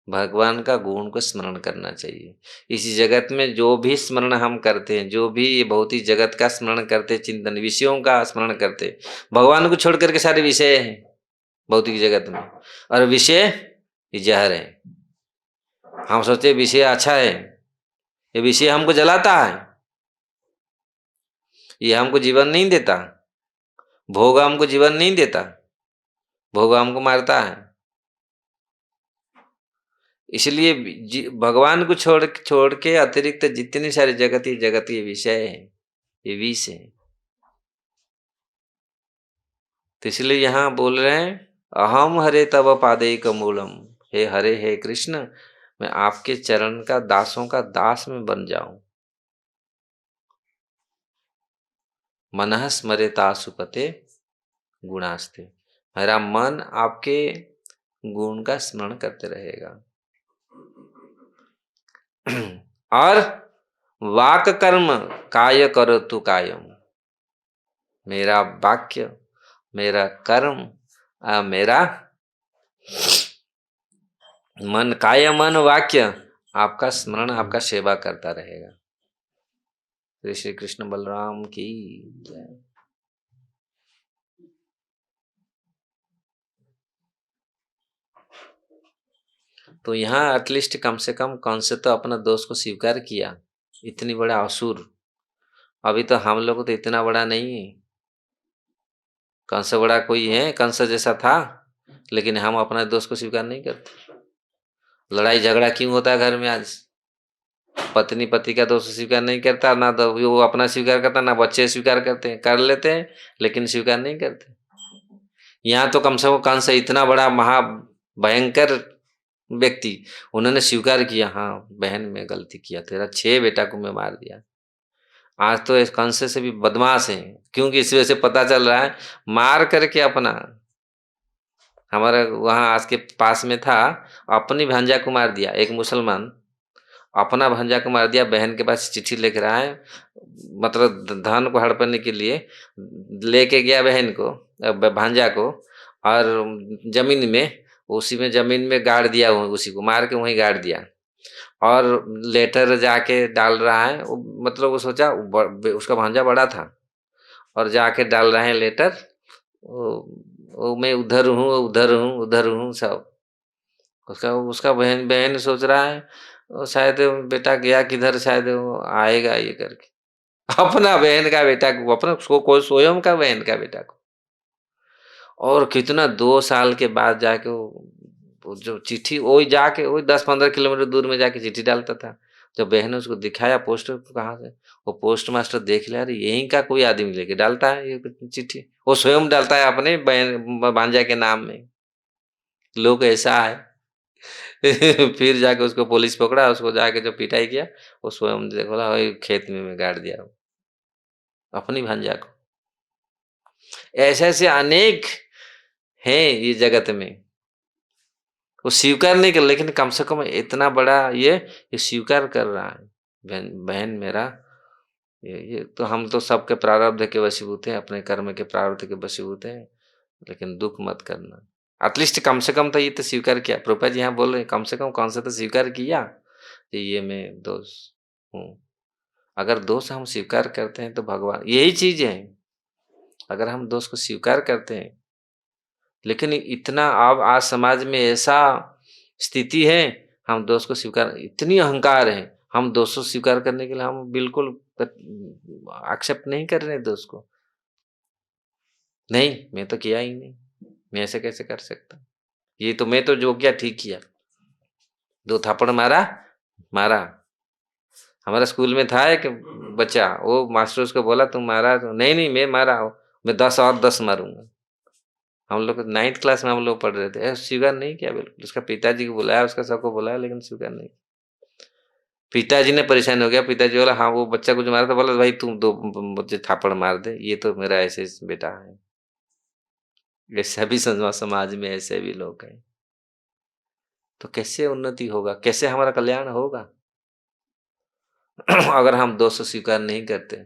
[SPEAKER 1] भगवान का गुण को स्मरण करना चाहिए। इस जगत में जो भी स्मरण हम करते हैं, जो भी भौतिक जगत का स्मरण करते, चिंतन विषयों का स्मरण करते, भगवान को छोड़ करके सारे विषय हैं भौतिक जगत में, और विषय ये जहर है। हम सोचते विषय अच्छा है, ये विषय हमको जलाता है, ये हमको जीवन नहीं देता, भोग हमको जीवन नहीं देता, भोग हमको मारता है। इसलिए भगवान को छोड़ के अतिरिक्त जितने सारे जगतीय विषय है, ये विष है। तो इसलिए यहां बोल रहे हैं अहम हरे तव पादेक मूलम, हे हरे हे कृष्ण, मैं आपके चरण का, दासों का दास में बन जाऊं। मनः स्मरेतासुपते गुणास्ते, मेरा मन आपके गुण का स्मरण करते रहेगा। और वाक कर्म काय करोतु कायम, मेरा वाक्य, मेरा कर्म, मेरा मन, काय मन वाक्य आपका स्मरण, आपका सेवा करता रहेगा। श्री कृष्ण बलराम की जय। तो यहाँ एटलीस्ट कम से कम कंस तो अपना दोष को स्वीकार किया, इतनी बड़ा असुर। अभी तो हम लोग तो इतना बड़ा नहीं है, कंस बड़ा कोई है, कंस जैसा था, लेकिन हम अपना दोष को स्वीकार नहीं करते। लड़ाई झगड़ा क्यों होता है घर में आज? पत्नी पति का दोष स्वीकार नहीं करता, ना तो वो अपना स्वीकार करता, ना बच्चे स्वीकार करते हैं, कर लेते हैं लेकिन स्वीकार नहीं करते। यहाँ तो कम से कम कंस इतना बड़ा महा भयंकर व्यक्ति, उन्होंने स्वीकार किया, हाँ बहन में गलती किया, तेरा 6 बेटा को मैं मार दिया। आज तो इस कंस से भी बदमाश है, क्योंकि इस वजह से पता चल रहा है, मार करके अपना, हमारा वहाँ आज के पास में था, अपनी भांजा को मार दिया। एक मुसलमान अपना भांजा को मार दिया, बहन के पास चिट्ठी लिख रहा है, मतलब धन को हड़पने के लिए लेके गया बहन को, भांजा को, और जमीन में, उसी में जमीन में गाड़ दिया, उसी को मार के वहीं गाड़ दिया। और लेटर जाके डाल रहा है, मतलब वो सोचा उसका भांजा बड़ा था, और जाके डाल रहे हैं लेटर, वो मैं उधर हूँ उधर हूँ उधर हूँ सब। उसका उसका बहन बहन सोच रहा है वो शायद बेटा गया किधर, शायद वो आएगा ये करके, अपना बहन का बेटा को, अपना कोई स्वयं का बहन का बेटा को। और कितना 2 साल के बाद जाके वो जो चिट्ठी, वही जाके वही 10-15 किलोमीटर दूर में जाके चिट्ठी डालता था। जब बहन ने उसको दिखाया पोस्टर कहाँ से, वो पोस्ट मास्टर देख लिया, अरे यहीं का कोई आदमी लेके डालता है ये चिट्ठी, वो स्वयं डालता है अपने बहन भांजा के नाम में। लोग ऐसा है। फिर जाके उसको पुलिस पकड़ा, उसको जाके जो पिटाई किया, वो स्वयं बोला वही खेत में मैं गाड़ दिया अपनी भांजा को। ऐसे ऐसे अनेक हैं ये जगत में, वो स्वीकार नहीं कर, लेकिन कम से कम इतना बड़ा ये स्वीकार कर रहा है, बहन बहन मेरा, ये तो हम तो सबके प्रारब्ध के वशीभूत हैं, अपने कर्म के प्रारब्ध के वशीभूत हैं, लेकिन दुख मत करना। एटलीस्ट कम से कम तो ये तो स्वीकार किया। प्रभुपाद जी यहाँ बोल रहे हैं कम से कम से तो स्वीकार किया कि ये मैं दोष हूँ। अगर दोष हम स्वीकार करते हैं तो भगवान, यही चीज है, अगर हम दोष को स्वीकार करते हैं, लेकिन इतना अब आज समाज में ऐसा स्थिति है, हम दोष को स्वीकार, इतनी अहंकार है, हम दोष को स्वीकार करने के लिए हम बिल्कुल एक्सेप्ट नहीं कर रहे दोष को। नहीं मैं तो किया ही नहीं, मैं ऐसे कैसे कर सकता, ये तो मैं तो जो किया ठीक किया। 2 थापड़ मारा मारा। हमारा स्कूल में था एक बच्चा, वो मास्टर उसको बोला तुम मारा, तो नहीं नहीं मैं मारा हूँ, मैं 10 और 10 मारूंगा। हम लोग 9th क्लास में हम लोग पढ़ रहे थे, स्वीकार नहीं किया बिल्कुल। उसका पिताजी को बुलाया, उसका सबको बुलाया, लेकिन स्वीकार नहीं। पिताजी ने परेशान हो गया, पिताजी बोला हाँ वो बच्चा कुछ मारा था, बोला भाई तुम 2 मुझे थापड़ मार दे, ये तो मेरा ऐसे बेटा है। ऐसा भी समाज में ऐसे भी लोग हैं, तो कैसे उन्नति होगा, कैसे हमारा कल्याण होगा? अगर हम दोष स्वीकार नहीं करते,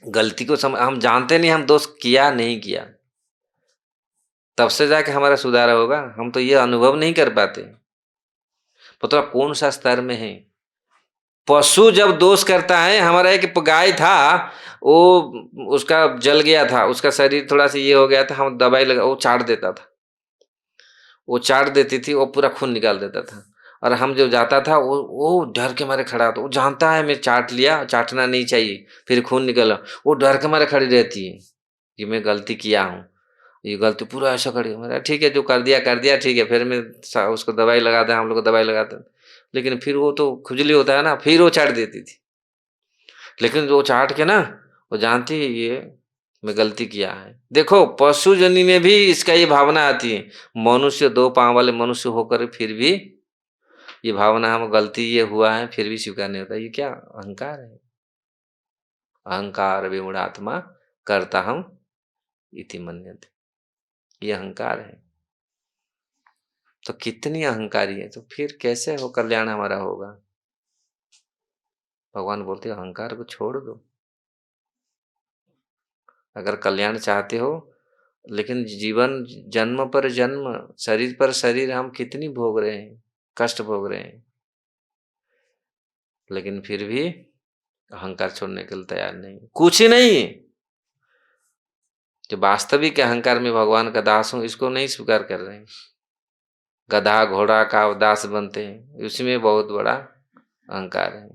[SPEAKER 1] गलती को हम जानते नहीं हम दोष किया नहीं किया, तब से जाके हमारा सुधार होगा। हम तो ये अनुभव नहीं कर पाते। पता कौन सा स्तर में है? पशु जब दोष करता है, हमारा एक गाय था, वो उसका जल गया था, उसका शरीर थोड़ा सा ये हो गया था, हम दवाई लगा, वो चाट देता था, वो चाट देती थी, वो पूरा खून निकाल देता था। और हम जो जाता था वो डर के मारे खड़ा होता, वो जानता है मैं चाट लिया, चाटना नहीं चाहिए, फिर खून निकला, वो डर के मारे खड़ी रहती है कि मैं गलती किया हूँ, ये गलती पूरा ऐसा खड़ी। मेरा ठीक है जो कर दिया ठीक है, फिर मैं उसको दवाई लगाते, हम लोग को दवाई लगाते, लेकिन फिर वो तो खुजली होता है ना, फिर वो चाट देती थी। लेकिन वो चाट के ना, वो जानती है ये मैं गलती किया है। देखो पशु जनी में भी इसका ये भावना आती है, मनुष्य 2 पांव वाले मनुष्य होकर फिर भी ये भावना, हम गलती ये हुआ है फिर भी स्वीकार नहीं होता, ये क्या अहंकार है? अहंकार विमूढ़ात्मा कर्ता हम इति मन्यते, ये अहंकार है। तो कितनी अहंकारी है, तो फिर कैसे हो कल्याण हमारा होगा? भगवान बोलते हैं अहंकार को छोड़ दो, अगर कल्याण चाहते हो। लेकिन जीवन जन्म पर जन्म, शरीर पर शरीर हम कितनी भोग रहे हैं, कष्ट भोग रहे हैं, लेकिन फिर भी अहंकार छोड़ने के लिए तैयार नहीं, कुछ ही नहीं। जो वास्तविक अहंकार में भगवान का दास हूं, इसको नहीं स्वीकार कर रहे हैं। गधा घोड़ा का दास बनते हैं, उसमें बहुत बड़ा अहंकार है।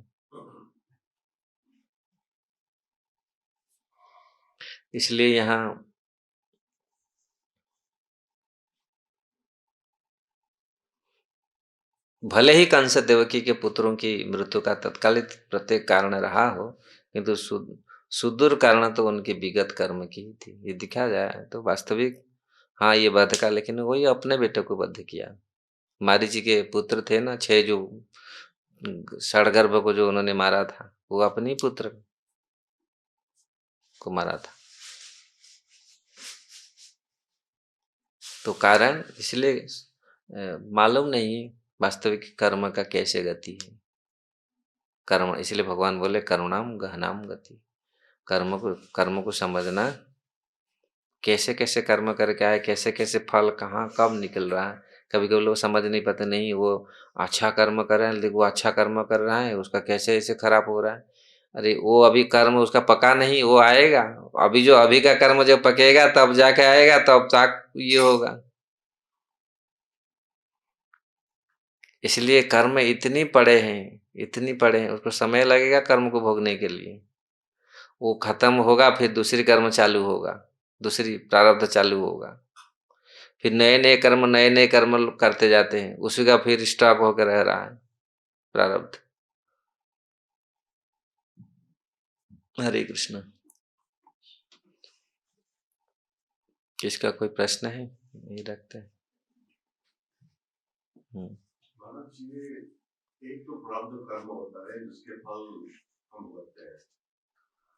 [SPEAKER 1] इसलिए यहाँ भले ही कंस देवकी के पुत्रों की मृत्यु का तत्कालिक प्रत्येक कारण रहा हो, किंतु सुदूर कारण तो उनके विगत कर्म की ही थी। ये दिखा जाए तो वास्तविक, हाँ ये वध का, लेकिन वही अपने बेटे को वध किया। मारीची के पुत्र थे ना 6, जो षडगर्भ को जो उन्होंने मारा था, वो अपनी पुत्र को मारा था। तो कारण इसलिए मालूम नहीं वास्तविक कर्म का कैसे गति है। कर्म, इसलिए भगवान बोले करुणाम गहनाम गति। कर्म को समझना, कैसे कैसे कर्म करके आए, कैसे कैसे फल कहाँ कब निकल रहा है। कभी कभी लोग समझ नहीं पाते, नहीं वो अच्छा कर्म कर रहे हैं, लेकिन वो अच्छा कर्म कर रहा है, उसका कैसे ऐसे खराब हो रहा है। अरे वो अभी कर्म उसका पका नहीं, वो आएगा। अभी जो अभी का कर्म जब पकेगा तब जाके आएगा, तब तक ये होगा। इसलिए कर्म इतनी पड़े हैं, इतनी पड़े हैं, उसको समय लगेगा कर्म को भोगने के लिए। वो खत्म होगा, फिर दूसरी कर्म चालू होगा, दूसरी प्रारब्ध चालू होगा। फिर नए नए कर्म करते जाते हैं, उसी का फिर स्टॉक होकर रह रहा है प्रारब्ध। हरे कृष्ण। किसका कोई प्रश्न है? नहीं रखते।
[SPEAKER 2] मानव जी, एक तो प्रारब्ध कर्म होता है जिसके फल हम भोगते हैं,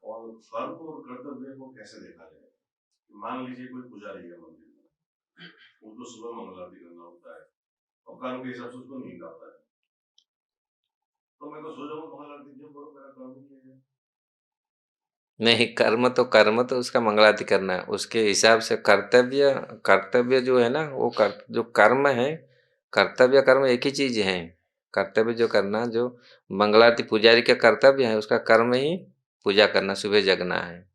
[SPEAKER 2] और कर्म और कर्तव्य को कैसे देखा जाए? मान लीजिए कोई पुजारी है मंदिर में, उनको सुबह मंगल आरती करना होता है और कर्म के हिसाब से उसको नींद आता है, तो मैं तो सो जाऊंगा मंगल आरती क्यों करूं, मेरा कर्म ही है।
[SPEAKER 1] नहीं, कर्म तो उसका मंगलाति करना है, उसके हिसाब से कर्तव्य, कर्तव्य जो है ना, वो जो कर्म है, कर्तव्य कर्म एक ही चीज है। कर्तव्य जो करना, जो मंगलाति पुजारी का कर्तव्य है, उसका कर्म ही पूजा करना, सुबह जगना है।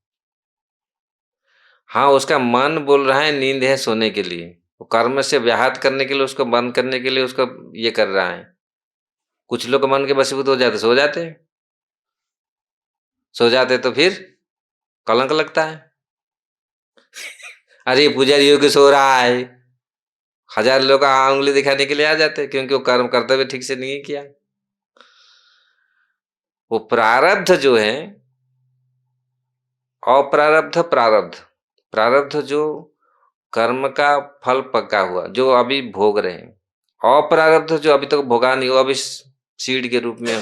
[SPEAKER 1] हाँ, उसका मन बोल रहा है नींद है सोने के लिए, वो कर्म से व्याहत करने के लिए, उसको बंद करने के लिए उसको ये कर रहा है। कुछ लोग मन के वशीभूत हो जाते, सो जाते हैं, सो जाते तो फिर कलंक लगता है। अरे पुजारियों के सो रहा है, 1000 लोग उंगली दिखाने के लिए आ जाते हैं, क्योंकि वो कर्म कर्तव्य ठीक से नहीं किया। वो प्रारब्ध जो है, अप्रारब्ध प्रारब्ध, प्रारब्ध जो कर्म का फल पका हुआ जो अभी भोग रहे हैं, अप्रारब्ध जो अभी तक भोगा नहीं, वो अभी सीड के रूप में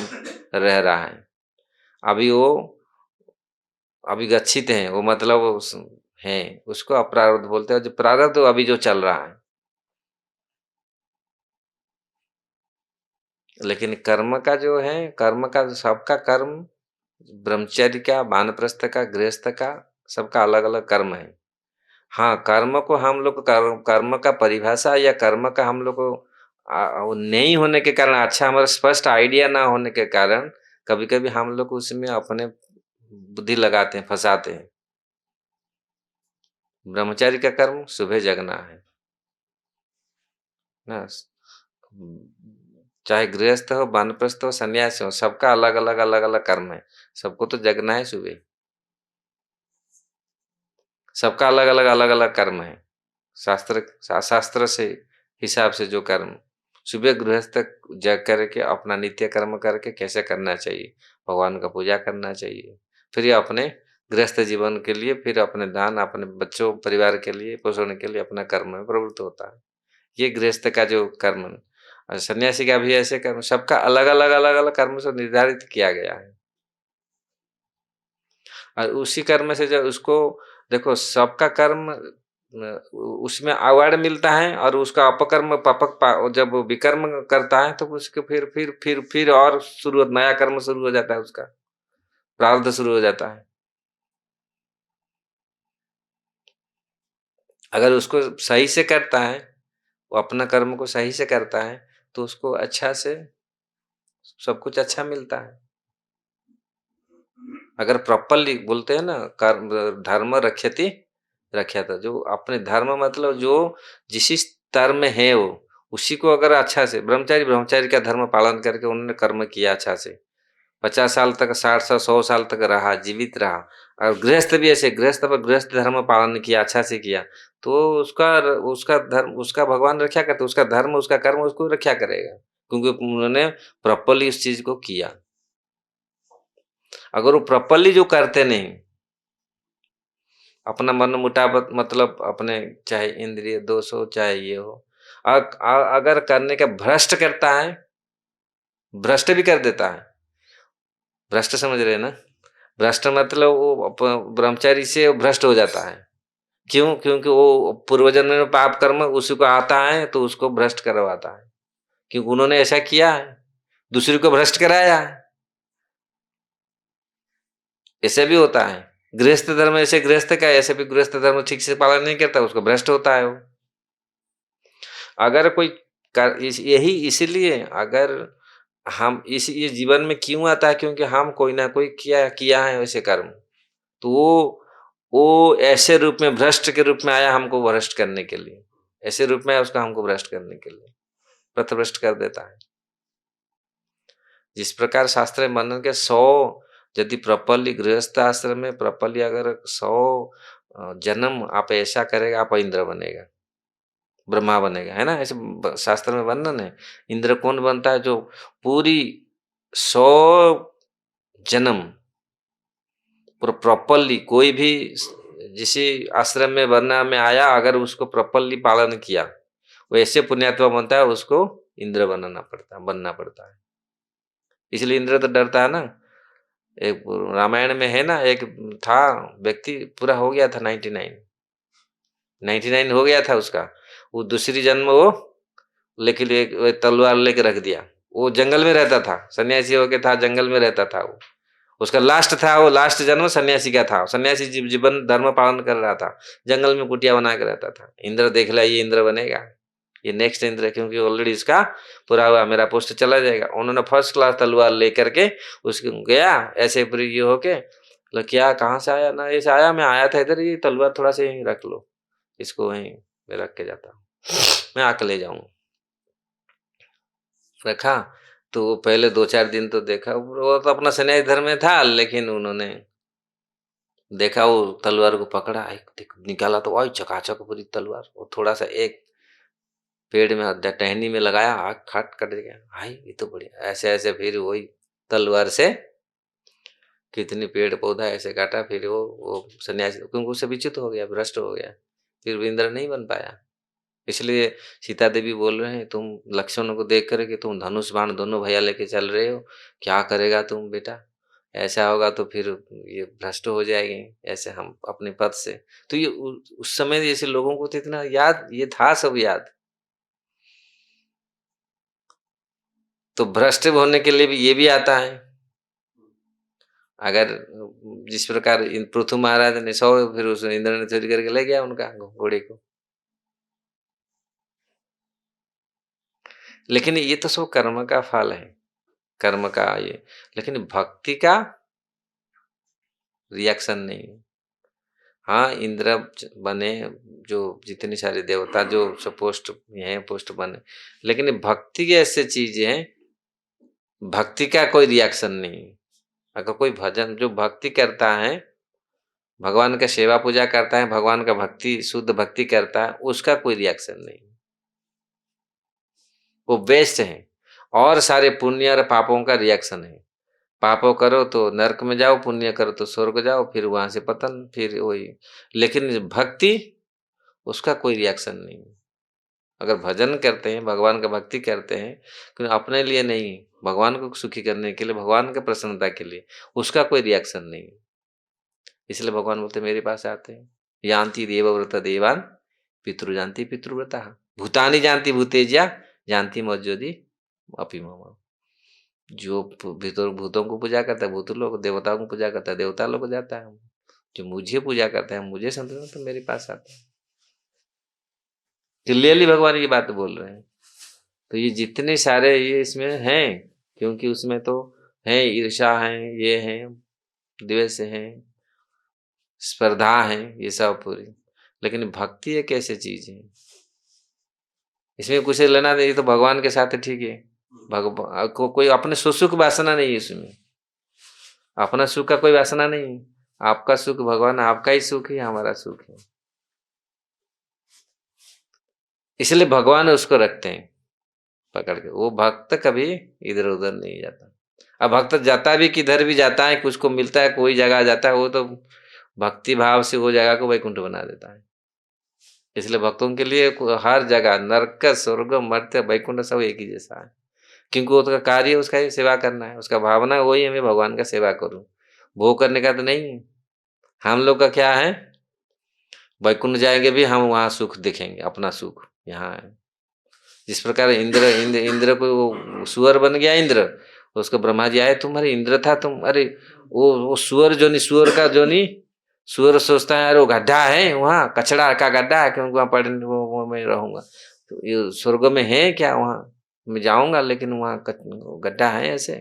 [SPEAKER 1] रह रहा है। अभी वो अभिगछित है, वो मतलब है, उसको अप्रारब्ध बोलते हैं। जो प्रारब्ध अभी जो चल रहा है, लेकिन कर्म का जो है, कर्म का सबका कर्म, ब्रह्मचर्य का, वानप्रस्थ का, गृहस्थ का, सबका अलग अलग कर्म है। हाँ, कर्म को हम लोग कर्म का परिभाषा या कर्म का हम लोग को वो नहीं होने के कारण, अच्छा हमारा स्पष्ट आइडिया ना होने के कारण, कभी कभी हम लोग उसमें अपने बुद्धि लगाते हैं, फंसाते हैं। ब्रह्मचारी का कर्म सुबह जगना है ना, चाहे गृहस्थ हो, वानप्रस्थ हो, सन्यासी हो, सबका अलग अलग अलग अलग कर्म है। सबको तो जगना है सुबह, सबका अलग अलग अलग अलग कर्म है। शास्त्र से हिसाब से जो कर्म, सुबह गृहस्थ जग करके अपना नित्य कर्म करके कैसे करना चाहिए, भगवान का पूजा करना चाहिए, फिर ये अपने गृहस्थ जीवन के लिए, फिर अपने दान, अपने बच्चों परिवार के लिए, पोषण के लिए अपना कर्म में प्रवृत्त होता है। ये गृहस्थ का जो कर्म, और सन्यासी का भी ऐसे कर्म, सबका अलग अलग अलग अलग कर्म से निर्धारित किया गया है। और उसी कर्म से जब उसको देखो, सबका कर्म उसमें अवार्ड मिलता है, और उसका अपकर्म जब वो विकर्म करता है तो उसके फिर और शुरू नया कर्म शुरू हो जाता है, उसका प्रारब्ध शुरू हो जाता है। अगर उसको सही से करता है, वो अपना कर्म को सही से करता है, तो उसको अच्छा से सब कुछ अच्छा मिलता है। अगर प्रॉपरली बोलते हैं ना, कर्म धर्म रक्षति रख्यात, जो अपने धर्म मतलब जो जिस स्तर में है वो, उसी को अगर अच्छा से ब्रह्मचारी का धर्म पालन करके उन्होंने कर्म किया अच्छा से, 50 साल तक, 60 साल, 100 साल तक रहा, जीवित रहा, और गृहस्थ भी ऐसे गृहस्थ धर्म पालन किया, अच्छा से किया, तो उसका उसका धर्म, उसका भगवान रक्षा करते, उसका धर्म, उसका कर्म उसको रक्षा करेगा, क्योंकि उन्होंने प्रॉपरली उस चीज को किया। अगर वो प्रॉपरली जो करते नहीं, अपना मन मुटावत मतलब अपने, चाहे इंद्रिय दोष हो चाहे ये हो, अगर करने का भ्रष्ट करता है, भ्रष्ट भी कर देता है, भ्रष्ट समझ रहे हैं ना, भ्रष्ट मतलब वो ब्रह्मचारी से भ्रष्ट हो जाता है। क्यों? क्योंकि वो पूर्वजन्म में पाप कर्म उसी को आता है, तो उसको भ्रष्ट करवाता है, क्योंकि उन्होंने ऐसा किया है, दूसरे को भ्रष्ट कराया है। ऐसे भी होता है, गृहस्थ धर्म ऐसे गृहस्थ का, ऐसे भी गृहस्थ धर्म ठीक से पालन नहीं करता, उसको भ्रष्ट होता है वो। अगर कोई यही इसीलिए अगर हम इस ये जीवन में क्यों आता है, क्योंकि हम कोई ना कोई किया किया है वैसे कर्म, तो वो ऐसे रूप में भ्रष्ट के रूप में आया, हमको भ्रष्ट करने के लिए, ऐसे रूप में आया उसका हमको भ्रष्ट करने के लिए, पथभ्रष्ट कर देता है। जिस प्रकार शास्त्र में वर्णन के 100, यदि प्रॉपरली गृहस्थ आश्रम में प्रॉपरली अगर 100 जन्म आप ऐसा करेगा, आप इंद्र बनेगा, ब्रह्मा बनेगा, है ना, ऐसे शास्त्र में वर्णन है। इंद्र कौन बनता है? जो पूरी 100 जन्म प्रॉपरली, कोई भी जिस आश्रम में बनना में आया, अगर उसको प्रॉपरली पालन किया, वो ऐसे पुण्यात्मा बनता है, उसको इंद्र बनना पड़ता है। इसलिए इंद्र तो डरता है ना। एक रामायण में है ना, एक था व्यक्ति, पूरा हो गया था 99 हो गया था उसका, वो दूसरी जन्म वो लेकिन एक तलवार लेके रख दिया। वो जंगल में रहता था, सन्यासी होके था, जंगल में रहता था वो, उसका लास्ट था, वो लास्ट जन्म सन्यासी का था, सन्यासी जीवन धर्म पालन कर रहा था, जंगल में कुटिया बना के रहता था। इंद्र देख लिया, ये इंद्र बनेगा, ये नेक्स्ट इंद्र, क्योंकि ऑलरेडी इसका पूरा हुआ, मेरा पोस्ट चला जाएगा। उन्होंने फर्स्ट क्लास तलवार लेकर के उसको गया, ऐसे पूरी ये होके, क्या कहाँ से आया ना, ऐसे आया, मैं आया था इधर, ये तलवार थोड़ा सा यहीं रख लो, इसको वहीं मैं रख के जाता हूँ, मैं आके ले जाऊँ। रखा, तो वो पहले 2-4 दिन तो देखा, वो तो अपना सन्यासी धर्म में था, लेकिन उन्होंने देखा, वो तलवार को पकड़ा, एक निकाला तो आई चकाचक पूरी तलवार, वो थोड़ा सा एक पेड़ में टहनी में लगाया, आग खट कट गया, हाय ये तो बढ़िया, ऐसे ऐसे फिर वही तलवार से कितनी पेड़ पौधा ऐसे काटा, फिर वो सन्यासी, क्योंकि उससे विच्युत हो गया, भ्रष्ट हो गया, फिर वो इंद्र नहीं बन पाया। इसलिए सीता देवी बोल रहे हैं, तुम लक्ष्मण को देख कर कि तुम धनुष बाण दोनों भैया लेके चल रहे हो, क्या करेगा तुम बेटा, ऐसा होगा तो फिर ये भ्रष्ट हो जाएंगे ऐसे हम अपने पद से। तो ये उस समय जैसे लोगों को तो इतना याद, ये था सब याद। तो भ्रष्ट होने के लिए भी ये भी आता है। अगर जिस प्रकार पृथु महाराज ने 100, फिर उस इंद्र ने चोरी करके ले गया उनका घोड़े को। लेकिन ये तो सब कर्म का फल है, कर्म का ये, लेकिन भक्ति का रिएक्शन नहीं। हाँ, इंद्र बने, जो जितनी सारे देवता जो सब पोस्ट हैं, पोस्ट बने, लेकिन भक्ति की ऐसे चीजें हैं, भक्ति का कोई रिएक्शन नहीं। अगर कोई भजन जो भक्ति करता है, भगवान का सेवा पूजा करता है, भगवान का भक्ति शुद्ध भक्ति करता है, उसका कोई रिएक्शन नहीं, वो बेस्ट है। और सारे पुण्य और पापों का रिएक्शन है। पापों करो तो नरक में जाओ, पुण्य करो तो स्वर्ग जाओ, फिर वहां से पतन, फिर वही। लेकिन भक्ति, उसका कोई रिएक्शन नहीं। अगर भजन करते हैं, भगवान का भक्ति करते हैं, क्योंकि अपने लिए नहीं, भगवान को सुखी करने के लिए, भगवान के प्रसन्नता के लिए, उसका कोई रिएक्शन नहीं। इसलिए भगवान बोलते मेरे पास आते हैं। यान्ति देवव्रत देवान पितृ जानती पितृव्रता भूतानि जानती भूतेज्या जानती मौजूदी अपि मम। जो भीतर भूतों को पूजा करता है भूत लोग, देवताओं को पूजा करता है देवता लोग को जाता है। जो मुझे पूजा करता है मुझे संतोष तो मेरे पास आता है। क्लियरली भगवान ये बात बोल रहे हैं। तो ये जितने सारे ये इसमें हैं, क्योंकि उसमें तो है ईर्ष्या है, ये है द्वेष है, स्पर्धा है, ये सब पूरी। लेकिन भक्ति एक ऐसी चीज है, इसमें कुछ लेना नहीं, तो भगवान के साथ ठीक है। कोई अपने सुख वासना नहीं है इसमें, अपना सुख का कोई वासना नहीं। आपका सुख भगवान, आपका ही सुख है, हमारा सुख है। इसलिए भगवान उसको रखते हैं पकड़ के। वो भक्त कभी इधर उधर नहीं जाता। अब भक्त जाता भी किधर भी जाता है, कुछ को मिलता है, कोई जगह जाता है, वो तो भक्ति भाव से वो जगह को वैकुंठ बना देता है। इसलिए भक्तों के लिए हर जगह नरक स्वर्ग मर्त्य वैकुंठ सब एक ही जैसा है। क्योंकि उसका कार्य उसका ही सेवा करना है, उसका भावना वही है मैं भगवान का सेवा करूं, भोग करने का तो नहीं है। हम लोग का क्या है, वैकुंठ जाएंगे भी हम वहां सुख देखेंगे, अपना सुख यहाँ है। जिस प्रकार इंद्र इंद्र इंद्र को वो सुअर बन गया इंद्र, उसको ब्रह्मा जी आए, तुम्हारे इंद्र था तुम, अरे वो सुअर जो नहीं, सुअर का जो नहीं, सुअर सोचता है अरे वो गड्ढा है वहाँ, कचड़ा का गड्ढा है, क्योंकि वहाँ पढ़ वो मैं रहूंगा। तो ये स्वर्ग में है क्या, वहाँ मैं जाऊंगा लेकिन वहाँ गड्ढा है ऐसे।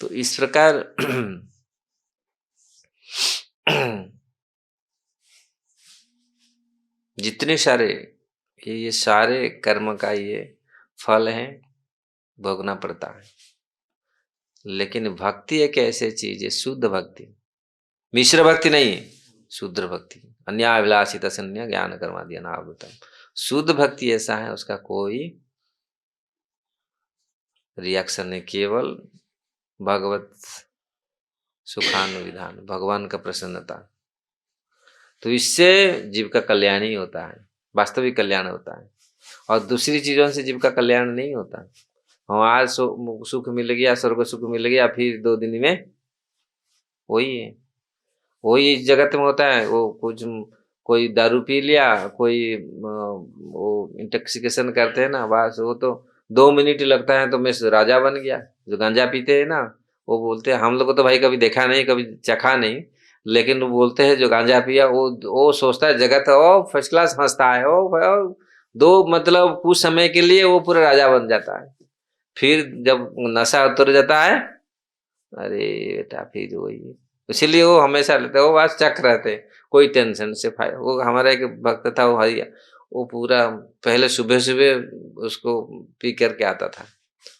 [SPEAKER 1] तो इस प्रकार जितने सारे ये सारे कर्म का ये फल है, भोगना पड़ता है। लेकिन भक्ति एक ऐसी चीज है, शुद्ध भक्ति, मिश्र भक्ति नहीं है, शुद्ध भक्ति। अन्याभिलाषित असन्य ज्ञान कर्मादि अनावृतम। शुद्ध भक्ति ऐसा है उसका कोई रिएक्शन नहीं, केवल भगवत सुखानुविधान, भगवान का प्रसन्नता। तो इससे जीव का कल्याण ही होता है, वास्तविक कल्याण होता है। और दूसरी चीजों से जीव का कल्याण नहीं होता। हम आज सुख मिल गया, स्वर्ग सुख मिल गया, फिर 2 दिन में वही है, वही इस जगत में होता है। वो कुछ कोई दारू पी लिया, कोई वो इंटॉक्सिकेशन करते हैं ना, बस वो तो 2 मिनट लगता है तो मैं राजा बन गया। जो गांजा पीते हैं ना, वो बोलते हैं, हम लोग को तो भाई कभी देखा नहीं, कभी चखा नहीं, लेकिन वो बोलते हैं जो गांजा पिया वो सोचता है जगत ओ फर्स्ट क्लास हंसता है, ओ 2 मतलब कुछ समय के लिए वो पूरा राजा बन जाता है। फिर जब नशा उतर जाता है, अरे बेटा फिर वही। इसीलिए वो हमेशा लेते, वो बस चक रहते, कोई टेंशन से वो हमारा एक भक्त था, वो हरिया, वो पूरा पहले सुबह सुबह उसको पी करके आता था,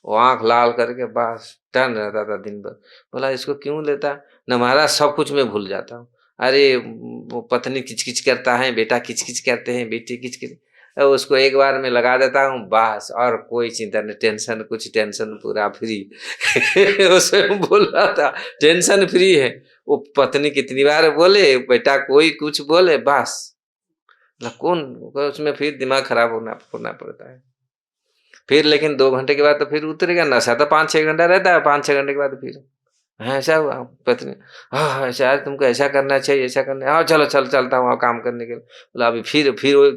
[SPEAKER 1] वो आंख लाल करके बस टन रहता था दिन भर। बोला इसको क्यों लेता, न महाराज सब कुछ मैं भूल जाता हूँ। अरे वो पत्नी किचकिच करता है, बेटा किचकिच करते हैं, बेटी किचकिच, उसको एक बार में लगा देता हूँ बस, और कोई चिंता नहीं, टेंशन कुछ टेंशन पूरा फ्री। उसमें बोल रहा था टेंशन फ्री है। वो पत्नी कितनी बार बोले, बेटा कोई कुछ बोले, बस कौन उसमें फिर दिमाग खराब होना पड़ता है। फिर लेकिन 2 घंटे के बाद तो फिर उतरेगा, नशा तो 5-6 घंटा रहता है, 5-6 घंटे के बाद फिर हाँ ऐसा हुआ पत्नी, हाँ ऐसा है, तुमको ऐसा करना चाहिए, ऐसा करना, हाँ चलो चलता हूँ काम करने के लिए। बोला अभी फिर वो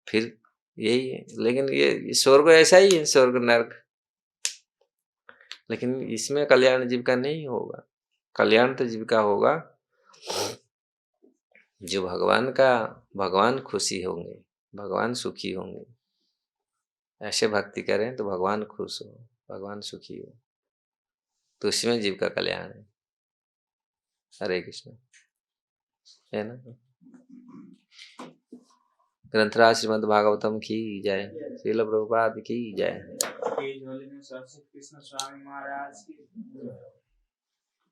[SPEAKER 1] फिर यही है। लेकिन ये स्वर्ग ऐसा ही है, स्वर्ग नरक। लेकिन इसमें कल्याण जीव का नहीं होगा। कल्याण तो जीव का होगा जो भगवान खुशी होंगे, भगवान सुखी होंगे। ऐसे भक्ति करें तो भगवान खुश हो, भगवान सुखी हो, तो उसमें जीव का कल्याण है। हरे कृष्ण, है ना। ग्रंथराज श्रीमद् भागवतम की जय, श्रील प्रभुपाद की जय।
[SPEAKER 3] कृष्ण स्वामी महाराज की